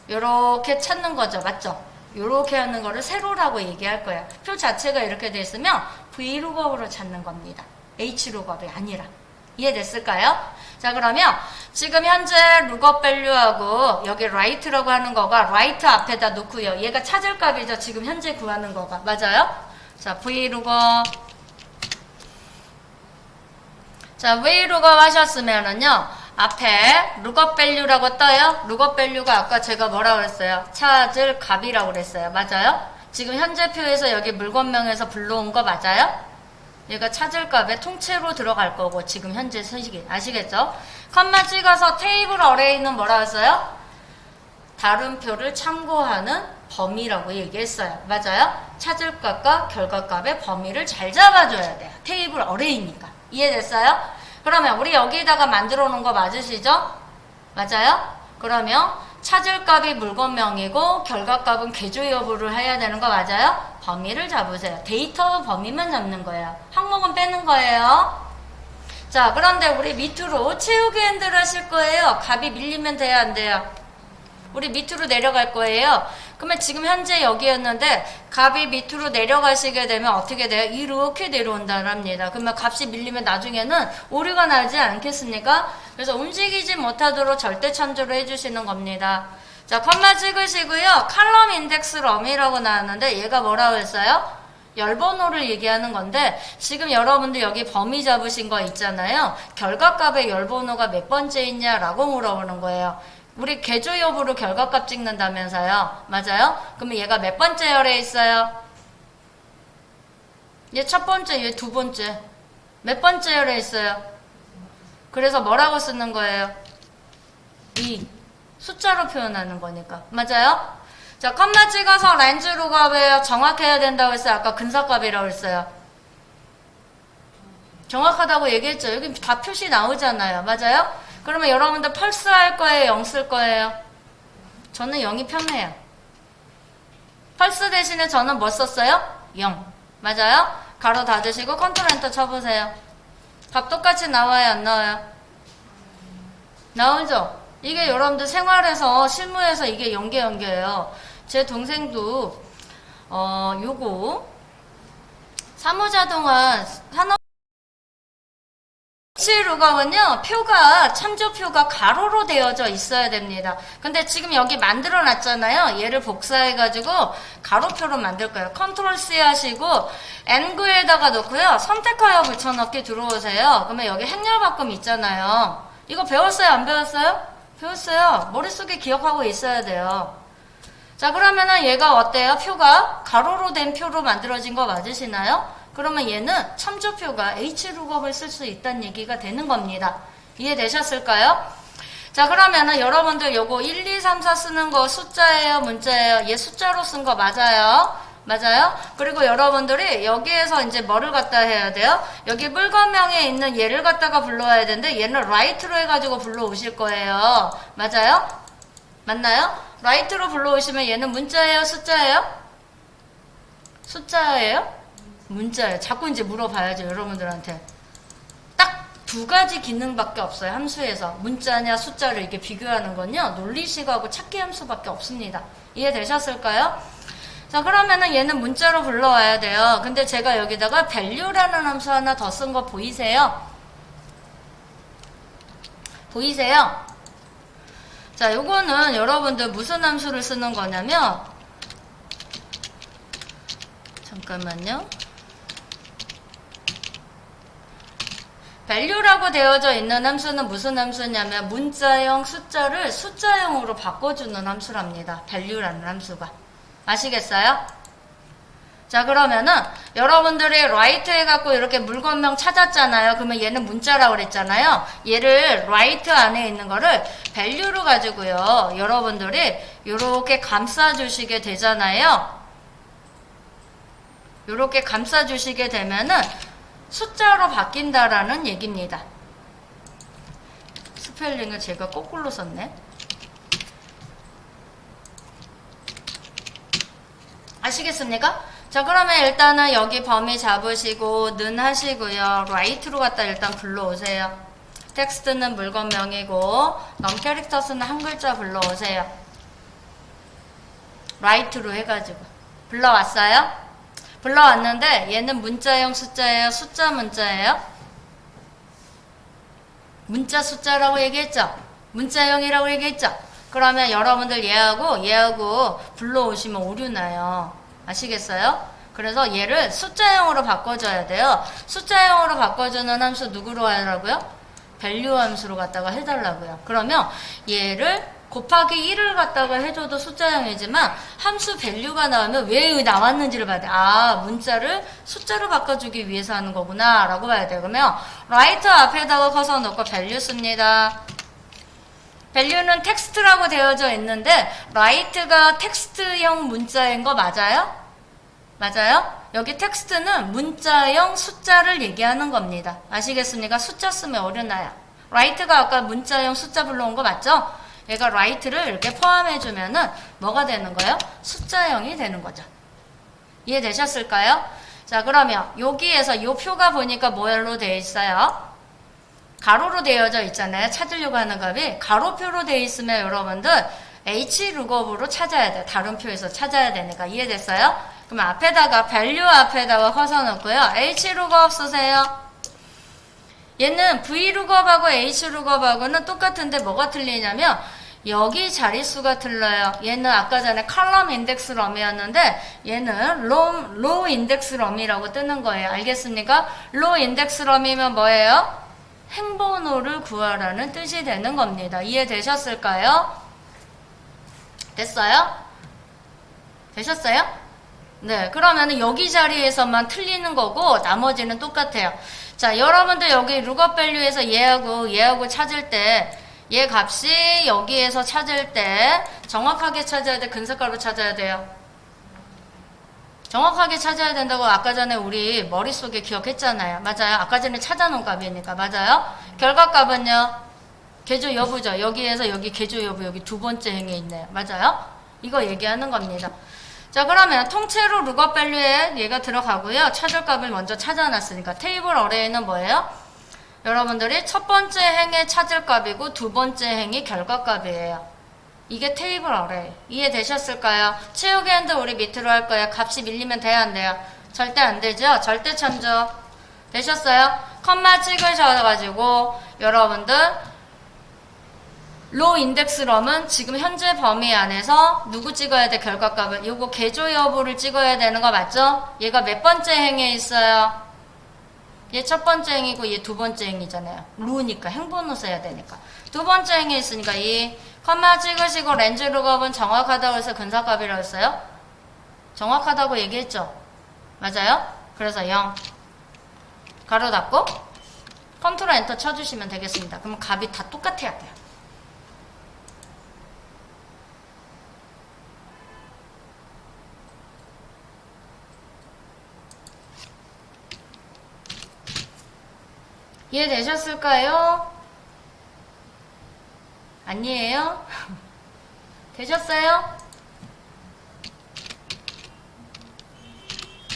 요렇게 찾는 거죠. 맞죠? 요렇게 하는 거를 세로라고 얘기할 거예요. 표 자체가 이렇게 돼 있으면 V룩업으로 찾는 겁니다. H룩업이 아니라. 이해됐을까요? 자, 그러면 지금 현재 룩업 밸류하고 여기 right라고 하는 거가 right 앞에다 놓고요. 얘가 찾을 값이죠. 지금 현재 구하는 거가. 맞아요? 자, V룩업. 자, V룩업 하셨으면은요. 앞에 룩업 밸류라고 떠요. 룩업 밸류가 아까 제가 뭐라고 그랬어요? 찾을 값이라고 그랬어요. 맞아요? 지금 현재 표에서 여기 물건명에서 불러온 거 맞아요? 얘가 찾을 값에 통째로 들어갈 거고 지금 현재 서식이 아시겠죠? 컴마 찍어서 테이블 어레이는 뭐라 했어요? 다른 표를 참고하는 범위라고 얘기했어요. 맞아요? 찾을 값과 결과값의 범위를 잘 잡아줘야 돼요. 테이블 어레이니까. 이해됐어요? 그러면 우리 여기다가 만들어 놓은 거 맞으시죠? 맞아요? 그러면 찾을 값이 물건명이고 결과값은 개조 여부를 해야 되는 거 맞아요? 범위를 잡으세요. 데이터 범위만 잡는 거예요. 항목은 빼는 거예요. 자, 그런데 우리 밑으로 채우기 핸들 하실 거예요. 값이 밀리면 돼요, 안 돼요? 우리 밑으로 내려갈 거예요. 그러면 지금 현재 여기였는데 값이 밑으로 내려가시게 되면 어떻게 돼요? 이렇게 내려온다랍니다. 그러면 값이 밀리면 나중에는 오류가 나지 않겠습니까? 그래서 움직이지 못하도록 절대 참조를 해주시는 겁니다. 자, 컴마 찍으시고요. 칼럼 인덱스 럼이라고 나왔는데 얘가 뭐라고 했어요? 열번호를 얘기하는 건데 지금 여러분들 여기 범위 잡으신 거 있잖아요. 결과값의 열번호가 몇 번째 있냐라고 물어보는 거예요. 우리 개조 여부로 결과값 찍는다면서요. 맞아요? 그러면 얘가 몇 번째 열에 있어요? 얘 첫 번째, 얘 두 번째. 몇 번째 열에 있어요? 그래서 뭐라고 쓰는 거예요? 2. 숫자로 표현하는 거니까. 맞아요? 자, 컴마 찍어서 렌즈로 값을 정확해야 된다고 했어요. 아까 근사값이라고 했어요. 정확하다고 얘기했죠. 여기 다 표시 나오잖아요. 맞아요? 그러면 여러분들 펄스 할 거예요? 0 쓸 거예요? 저는 0이 편해요. 펄스 대신에 저는 뭐 썼어요? 0. 맞아요? 가로 닫으시고 컨트롤 엔터 쳐보세요. 값 똑같이 나와요? 안 나와요? 나오죠? 이게 여러분들 생활에서 실무에서 이게 연계예요. 제 동생도 요거 사무자동화 산업 룩업은요, 표가, 참조표가 가로로 되어져 있어야 됩니다. 근데 지금 여기 만들어 놨잖아요. 얘를 복사해가지고 가로표로 만들 거예요. 컨트롤 C 하시고, N9에다가 놓고요. 선택하여 붙여넣기 들어오세요. 그러면 여기 행렬 바꿈 있잖아요. 이거 배웠어요? 안 배웠어요? 배웠어요. 머릿속에 기억하고 있어야 돼요. 자, 그러면은 얘가 어때요? 표가 가로로 된 표로 만들어진 거 맞으시나요? 그러면 얘는 참조표가 H룩업을 쓸 수 있다는 얘기가 되는 겁니다. 이해되셨을까요? 자, 그러면은 여러분들 요거 1, 2, 3, 4 쓰는 거 숫자예요? 문자예요? 얘 숫자로 쓴 거 맞아요? 맞아요? 그리고 여러분들이 여기에서 이제 뭐를 갖다 해야 돼요? 여기 물건명에 있는 얘를 갖다가 불러와야 되는데 얘는 right로 해가지고 불러오실 거예요. 맞아요? 맞나요? right로 불러오시면 얘는 문자예요? 숫자예요? 숫자예요? 문자예요. 자꾸 이제 물어봐야죠, 여러분들한테. 딱 두 가지 기능밖에 없어요, 함수에서. 문자냐 숫자를 이렇게 비교하는 건요, 논리식하고 찾기 함수밖에 없습니다. 이해되셨을까요? 자, 그러면은 얘는 문자로 불러와야 돼요. 근데 제가 여기다가 value라는 함수 하나 더 쓴 거 보이세요? 보이세요? 자, 요거는 여러분들 무슨 함수를 쓰는 거냐면, 잠깐만요. value라고 되어져 있는 함수는 무슨 함수냐면 문자형 숫자를 숫자형으로 바꿔주는 함수랍니다. value라는 함수가. 아시겠어요? 자, 그러면은 여러분들이 right 해갖고 이렇게 물건명 찾았잖아요. 그러면 얘는 문자라고 그랬잖아요. 얘를 right 안에 있는 거를 value로 가지고요, 여러분들이 이렇게 감싸주시게 되잖아요. 이렇게 감싸주시게 되면은 숫자로 바뀐다라는 얘기입니다. 스펠링을 제가 거꾸로 썼네. 아시겠습니까? 자, 그러면 일단은 여기 범위 잡으시고 는 하시고요. right로 갖다 일단 불러오세요. 텍스트는 물건명이고 non-characters는 한 글자 불러오세요. right로 해가지고 불러왔어요? 불러왔는데 얘는 문자형 숫자예요? 숫자 문자예요? 문자 숫자라고 얘기했죠? 문자형이라고 얘기했죠? 그러면 여러분들 얘하고 불러오시면 오류나요. 아시겠어요? 그래서 얘를 숫자형으로 바꿔줘야 돼요. 숫자형으로 바꿔주는 함수 누구로 하라고요? value 함수로 갖다가 해달라고요. 그러면 얘를 곱하기 1을 갖다가 해줘도 숫자형이지만 함수 value가 나오면 왜 나왔는지를 봐야 돼. 아, 문자를 숫자로 바꿔주기 위해서 하는 거구나 라고 봐야 돼요. 그러면 right 앞에다가 커서 놓고 value 씁니다. value는 텍스트라고 되어져 있는데 write가 텍스트형 문자인 거 맞아요? 맞아요? 여기 텍스트는 문자형 숫자를 얘기하는 겁니다. 아시겠습니까? 숫자 쓰면 어려나요. write가 아까 문자형 숫자 불러온 거 맞죠? 얘가 write를 이렇게 포함해주면은 뭐가 되는 거예요? 숫자형이 되는 거죠. 이해되셨을까요? 자, 그러면 여기에서 요 표가 보니까 뭐로 되어 있어요? 가로로 되어져 있잖아요. 찾으려고 하는 값이 가로표로 되어 있으면 여러분들 HLOOKUP으로 찾아야 돼요. 다른 표에서 찾아야 되니까. 이해됐어요? 그럼 앞에다가 value 앞에다가 커서 넣고요. HLOOKUP 쓰세요. 얘는 VLOOKUP하고 HLOOKUP하고는 똑같은데 뭐가 틀리냐면 여기 자릿수가 틀려요. 얘는 아까 전에 컬럼 인덱스 럼이었는데 얘는 로우 인덱스 럼이라고 뜨는 거예요. 알겠습니까? 로우 인덱스 럼이면 뭐예요? 행번호를 구하라는 뜻이 되는 겁니다. 이해되셨을까요? 됐어요? 되셨어요? 네, 그러면 여기 자리에서만 틀리는 거고 나머지는 똑같아요. 자, 여러분들 여기 룩업 밸류에서 얘하고 찾을 때 얘 값이 여기에서 찾을 때 정확하게 찾아야 돼? 근사값으로 찾아야 돼요? 정확하게 찾아야 된다고 아까 전에 우리 머릿속에 기억했잖아요. 맞아요? 아까 전에 찾아놓은 값이니까. 맞아요? 결과값은요? 개조 여부죠. 여기에서 여기 개조 여부 여기 두 번째 행에 있네요. 맞아요? 이거 얘기하는 겁니다. 자, 그러면 통째로 룩업 밸류에 얘가 들어가고요. 찾을 값을 먼저 찾아놨으니까 테이블 어레이는 뭐예요? 여러분들이 첫 번째 행의 찾을 값이고 두 번째 행이 결과값이에요. 이게 테이블 어레이. 이해되셨을까요? 채우기 핸드 우리 밑으로 할 거예요. 값이 밀리면 돼야 안 돼요? 절대 안 되죠? 절대 참조. 되셨어요? 컴마 찍으셔가지고 여러분들 로우 인덱스 럼은 지금 현재 범위 안에서 누구 찍어야 돼? 결과값을. 요거 개조 여부를 찍어야 되는 거 맞죠? 얘가 몇 번째 행에 있어요? 얘 첫 번째 행이고 얘 두 번째 행이잖아요. 루니까 행번호 써야 되니까. 두 번째 행에 있으니까 이 컴마 찍으시고 렌즈 룩업은 정확하다고 해서 근사값이라고 했어요. 정확하다고 얘기했죠. 맞아요? 그래서 0 가로 닫고 컨트롤 엔터 쳐주시면 되겠습니다. 그러면 값이 다 똑같아야 돼요. 이해되셨을까요? 아니에요? 되셨어요?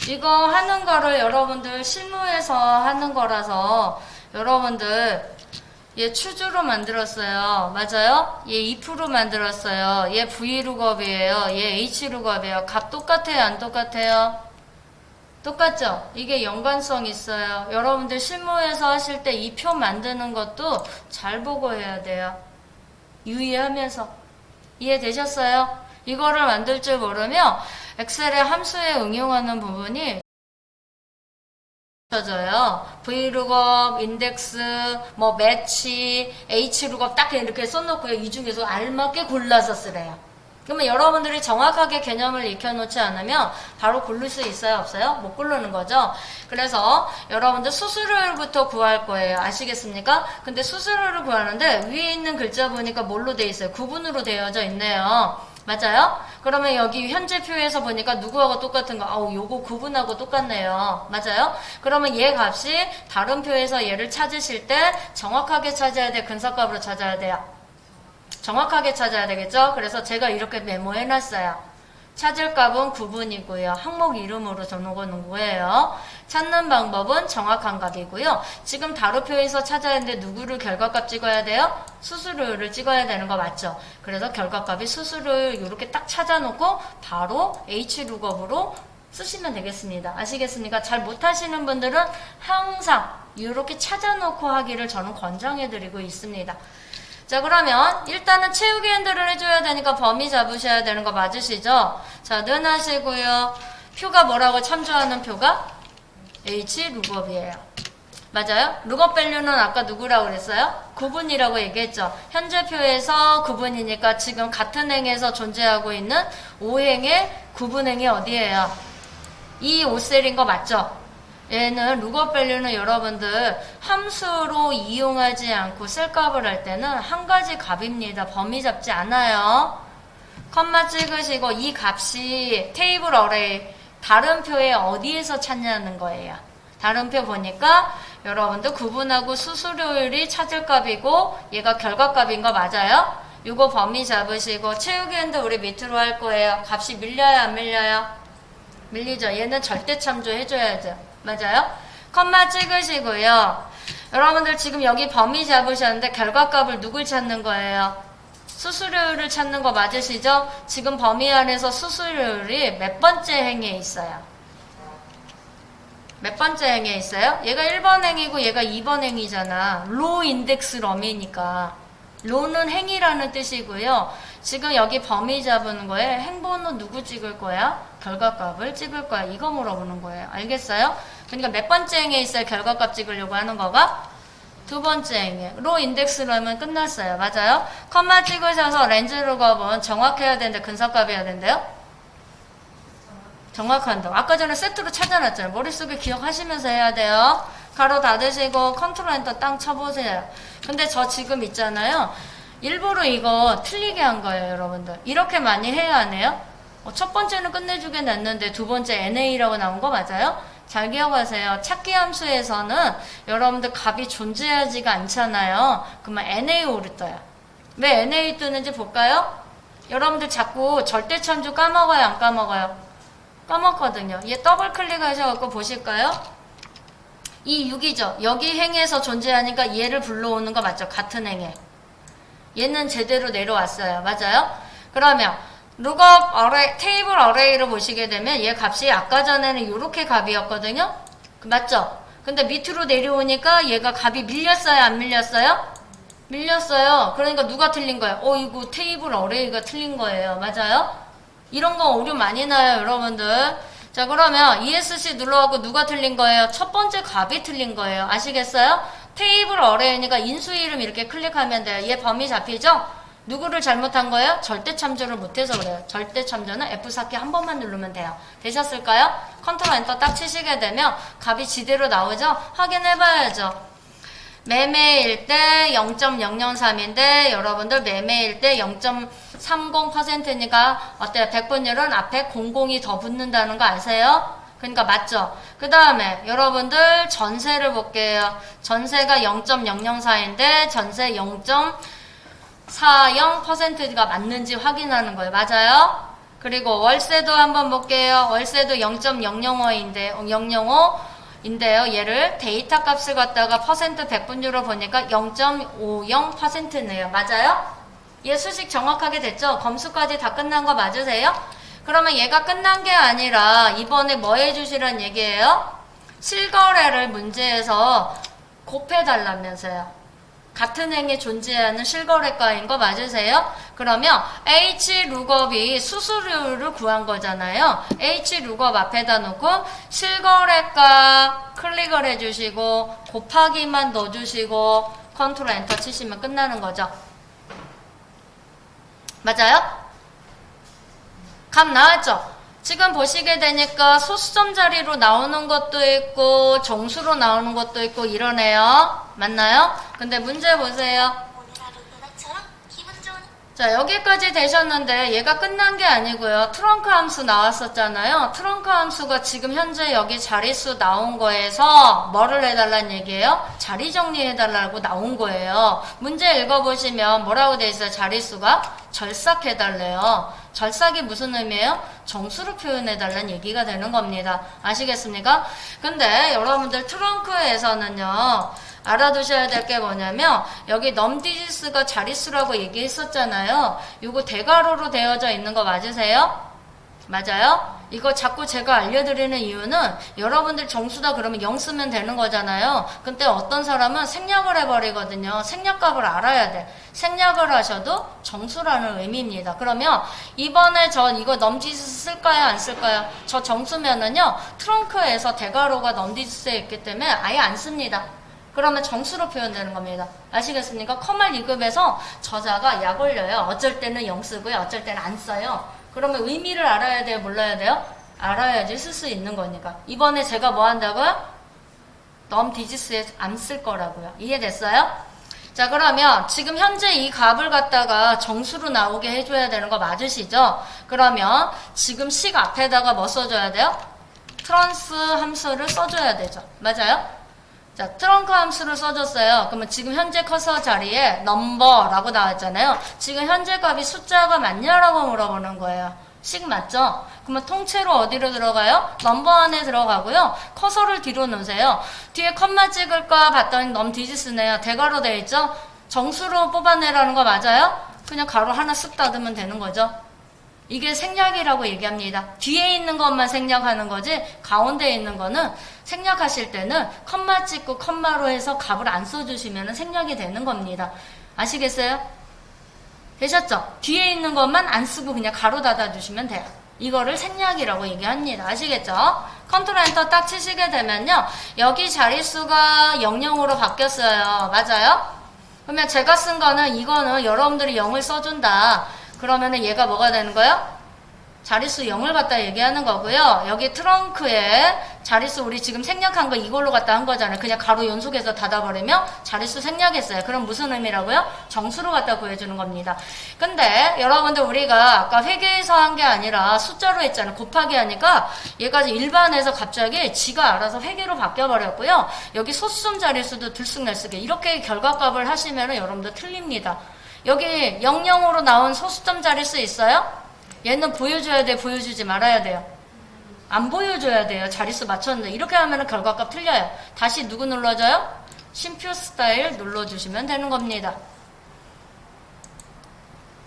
이거 하는 거를 여러분들 실무에서 하는 거라서 여러분들 얘 추주로 만들었어요. 맞아요? 얘 if로 만들었어요. 얘 vlookup이에요. 얘 hlookup이에요. 값 똑같아요? 안 똑같아요? 똑같죠? 이게 연관성 있어요. 여러분들 실무에서 하실 때 이 표 만드는 것도 잘 보고 해야 돼요. 유의하면서. 이해되셨어요? 이거를 만들 줄 모르면 엑셀의 함수에 응용하는 부분이 져요. VLOOKUP, 인덱스, 뭐 매치, HLOOKUP 딱 이렇게 써놓고요. 이 중에서 알맞게 골라서 쓰래요. 그러면 여러분들이 정확하게 개념을 익혀놓지 않으면 바로 고를 수 있어요? 없어요? 못 고르는 거죠? 그래서 여러분들 수수료율부터 구할 거예요. 아시겠습니까? 근데 수수료를 구하는데 위에 있는 글자 보니까 뭘로 돼 있어요? 구분으로 되어져 있네요. 맞아요? 그러면 여기 현재 표에서 보니까 누구하고 똑같은 거, 아우, 요거 구분하고 똑같네요. 맞아요? 그러면 얘 값이 다른 표에서 얘를 찾으실 때 정확하게 찾아야 돼? 근사값으로 찾아야 돼요? 정확하게 찾아야 되겠죠? 그래서 제가 이렇게 메모해 놨어요. 찾을 값은 구분이고요. 항목 이름으로 적어놓은 거예요. 찾는 방법은 정확한 값이고요. 지금 다루표에서 찾아야 하는데 누구를 결과값 찍어야 돼요? 수수료를 찍어야 되는 거 맞죠? 그래서 결과값이 수수료를 이렇게 딱 찾아놓고 바로 HLOOKUP으로 쓰시면 되겠습니다. 아시겠습니까? 잘 못하시는 분들은 항상 이렇게 찾아놓고 하기를 저는 권장해드리고 있습니다. 자, 그러면 일단은 채우기 핸들을 해줘야 되니까 범위 잡으셔야 되는 거 맞으시죠? 자, 는 하시고요. 표가 뭐라고 참조하는 표가 HLOOKUP이에요. 맞아요? 룩업 밸류는 아까 누구라고 그랬어요? 구분이라고 얘기했죠. 현재 표에서 구분이니까 지금 같은 행에서 존재하고 있는 5행의 구분행이 어디예요? 이 5셀인 거 맞죠? 얘는 룩업 밸류는 여러분들 함수로 이용하지 않고 셀값을 할 때는 한 가지 값입니다. 범위 잡지 않아요. 컴마 찍으시고 이 값이 테이블 어레이 다른 표에 어디에서 찾냐는 거예요. 다른 표 보니까 여러분들 구분하고 수수료율이 찾을 값이고 얘가 결과값인 거 맞아요? 이거 범위 잡으시고 채우기엔도 우리 밑으로 할 거예요. 값이 밀려요 안 밀려요? 밀리죠. 얘는 절대 참조해줘야죠. 맞아요? 컴마 찍으시고요. 여러분들 지금 여기 범위 잡으셨는데 결과값을 누굴 찾는 거예요? 수수료율을 찾는 거 맞으시죠? 지금 범위 안에서 수수료율이 몇 번째 행에 있어요? 몇 번째 행에 있어요? 얘가 1번 행이고 얘가 2번 행이잖아. 로 인덱스 럼이니까. 로는 행이라는 뜻이고요. 지금 여기 범위 잡은 거에 행번호 누구 찍을 거야? 결과값을 찍을 거야. 이거 물어보는 거예요. 알겠어요? 그러니까 몇 번째 행에 있어요? 결과값 찍으려고 하는 거가? 두 번째 행에. 로 인덱스로 하면 끝났어요. 맞아요? 컴마 찍으셔서 렌즈 룩업은 정확해야 되는데 근사값이어야 된대요? 정확한다고. 아까 전에 세트로 찾아놨잖아요. 머릿속에 기억하시면서 해야 돼요. 가로 닫으시고 컨트롤 엔터 땅 쳐보세요. 근데 저 지금 있잖아요. 일부러 이거 틀리게 한 거예요, 여러분들. 이렇게 많이 해야 하네요. 첫 번째는 끝내주게 냈는데 두 번째 NA라고 나온 거 맞아요? 잘 기억하세요. 찾기 함수에서는 여러분들 값이 존재하지가 않잖아요. 그러면 NA로 떠요. 왜 NA 뜨는지 볼까요? 여러분들 자꾸 절대참조 까먹어요, 안 까먹어요? 까먹거든요. 얘 더블 클릭하셔서 보실까요? 이 6이죠. 여기 행에서 존재하니까 얘를 불러오는 거 맞죠? 같은 행에. 얘는 제대로 내려왔어요. 맞아요? 그러면 룩업 어레이, 테이블 어레이를 보시게 되면 얘 값이 아까 전에는 이렇게 값이었거든요. 맞죠? 근데 밑으로 내려오니까 얘가 값이 밀렸어요? 안 밀렸어요? 밀렸어요. 그러니까 누가 틀린 거예요? 이거 테이블 어레이가 틀린 거예요. 맞아요? 이런 거 오류 많이 나요, 여러분들. 자, 그러면 ESC 눌러갖고 누가 틀린 거예요? 첫 번째 값이 틀린 거예요. 아시겠어요? 테이블 어레이니까 인수 이름 이렇게 클릭하면 돼요. 얘 범위 잡히죠? 누구를 잘못한 거예요? 절대 참조를 못해서 그래요. 절대 참조는 F4키 한 번만 누르면 돼요. 되셨을까요? 컨트롤 엔터 딱 치시게 되면 값이 지대로 나오죠? 확인해 봐야죠. 매매일 때 0.003인데 여러분들 매매일 때 0.30%니까 어때요? 백분율은 앞에 00이 더 붙는다는 거 아세요? 그러니까 맞죠? 그 다음에 여러분들 전세를 볼게요. 전세가 0.004인데 전세 0.40%가 맞는지 확인하는 거예요. 맞아요? 그리고 월세도 한번 볼게요. 월세도 0.005인데 005인데요. 얘를 데이터 값을 갖다가 퍼센트 백분율로 보니까 0.50%네요. 맞아요? 얘 수식 정확하게 됐죠? 검수까지 다 끝난 거 맞으세요? 그러면 얘가 끝난 게 아니라 이번에 뭐 해주시란 얘기예요? 실거래를 문제에서 곱해달라면서요. 같은 행에 존재하는 실거래가인 거 맞으세요? 그러면 H룩업이 수수료를 구한 거잖아요. H룩업 앞에다 놓고 실거래가 클릭을 해주시고 곱하기만 넣어주시고 컨트롤 엔터 치시면 끝나는 거죠. 맞아요? 값 나왔죠? 지금 보시게 되니까 소수점 자리로 나오는 것도 있고 정수로 나오는 것도 있고 이러네요. 맞나요? 근데 문제 보세요. 자, 여기까지 되셨는데 얘가 끝난 게 아니고요. 트렁크 함수 나왔었잖아요. 트렁크 함수가 지금 현재 여기 자릿수 나온 거에서 뭐를 해달라는 얘기예요? 자리 정리해달라고 나온 거예요. 문제 읽어보시면 뭐라고 돼 있어요? 자릿수가 절삭해달래요. 절삭이 무슨 의미예요? 정수로 표현해달라는 얘기가 되는 겁니다. 아시겠습니까? 근데 여러분들 트렁크에서는요. 알아두셔야 될 게 뭐냐면 여기 넘디지스가 자릿수라고 얘기했었잖아요. 이거 대괄호로 되어져 있는 거 맞으세요? 맞아요? 이거 자꾸 제가 알려드리는 이유는 여러분들 정수다 그러면 0 쓰면 되는 거잖아요. 근데 어떤 사람은 생략을 해버리거든요. 생략값을 알아야 돼. 생략을 하셔도 정수라는 의미입니다. 그러면 이번에 전 이거 넘디지스 쓸까요? 안 쓸까요? 저 정수면은요. 트렁크에서 대괄호가 넘디지스에 있기 때문에 아예 안 씁니다. 그러면 정수로 표현되는 겁니다. 아시겠습니까? 커말 2급에서 저자가 약 올려요. 어쩔 때는 0 쓰고요. 어쩔 때는 안 써요. 그러면 의미를 알아야 돼요? 몰라야 돼요? 알아야지 쓸 수 있는 거니까. 이번에 제가 뭐 한다고요? 넘 디지스에 안 쓸 거라고요. 이해됐어요? 자, 그러면 지금 현재 이 값을 갖다가 정수로 나오게 해줘야 되는 거 맞으시죠? 그러면 지금 식 앞에다가 뭐 써줘야 돼요? 트런스 함수를 써줘야 되죠. 맞아요? 자, 트렁크 함수를 써줬어요. 그러면 지금 현재 커서 자리에 넘버라고 나왔잖아요. 지금 현재 값이 숫자가 맞냐라고 물어보는 거예요. 식 맞죠? 그러면 통째로 어디로 들어가요? 넘버 안에 들어가고요. 커서를 뒤로 놓으세요. 뒤에 컴마 찍을까 봤더니 넘 디지스네요. 대괄호 되어 있죠? 정수로 뽑아내라는 거 맞아요? 그냥 가로 하나 쓱 닫으면 되는 거죠. 이게 생략이라고 얘기합니다. 뒤에 있는 것만 생략하는 거지 가운데 있는 거는 생략하실 때는 컴마 찍고 컴마로 해서 값을 안 써주시면 생략이 되는 겁니다. 아시겠어요? 되셨죠? 뒤에 있는 것만 안 쓰고 그냥 가로 닫아주시면 돼요. 이거를 생략이라고 얘기합니다. 아시겠죠? 컨트롤 엔터 딱 치시게 되면요. 여기 자릿수가 00으로 바뀌었어요. 맞아요? 그러면 제가 쓴 거는 이거는 여러분들이 0을 써준다. 그러면은 얘가 뭐가 되는 거예요? 자릿수 0을 갖다 얘기하는 거고요. 여기 트렁크에 자릿수 우리 지금 생략한 거 이걸로 갖다 한 거잖아요. 그냥 가로 연속해서 닫아버리면 자릿수 생략했어요. 그럼 무슨 의미라고요? 정수로 갖다 구해주는 겁니다. 근데 여러분들 우리가 아까 회계에서 한 게 아니라 숫자로 했잖아요. 곱하기 하니까 얘가 일반에서 갑자기 지가 알아서 회계로 바뀌어버렸고요. 여기 소수점 자릿수도 들쑥날쑥해. 이렇게 결과값을 하시면 여러분들 틀립니다. 여기 00으로 나온 소수점 자릿수 있어요? 얘는 보여줘야 돼, 보여주지 말아야 돼요? 안 보여줘야 돼요. 자릿수 맞췄는데. 이렇게 하면 결과값 틀려요. 다시 누구 눌러줘요? 쉼표 스타일 눌러주시면 되는 겁니다.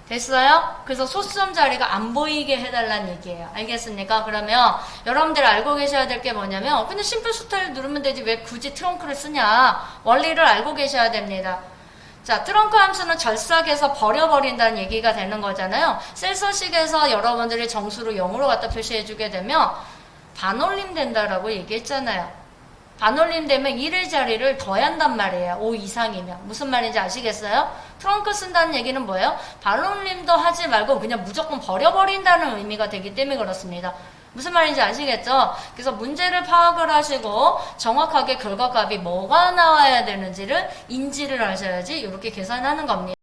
됐어요? 그래서 소수점 자리가 안 보이게 해달라는 얘기예요. 알겠습니까? 그러면 여러분들 알고 계셔야 될 게 뭐냐면 근데 쉼표 스타일 누르면 되지 왜 굳이 트렁크를 쓰냐? 원리를 알고 계셔야 됩니다. 자, 트렁크 함수는 절삭해서 버려버린다는 얘기가 되는 거잖아요. 셀서식에서 여러분들이 정수로 0으로 갖다 표시해주게 되면 반올림 된다라고 얘기했잖아요. 반올림 되면 1의 자리를 더해야 한단 말이에요. 5 이상이면. 무슨 말인지 아시겠어요? 트렁크 쓴다는 얘기는 뭐예요? 반올림도 하지 말고 그냥 무조건 버려버린다는 의미가 되기 때문에 그렇습니다. 무슨 말인지 아시겠죠? 그래서 문제를 파악을 하시고 정확하게 결과값이 뭐가 나와야 되는지를 인지를 하셔야지 이렇게 계산하는 겁니다.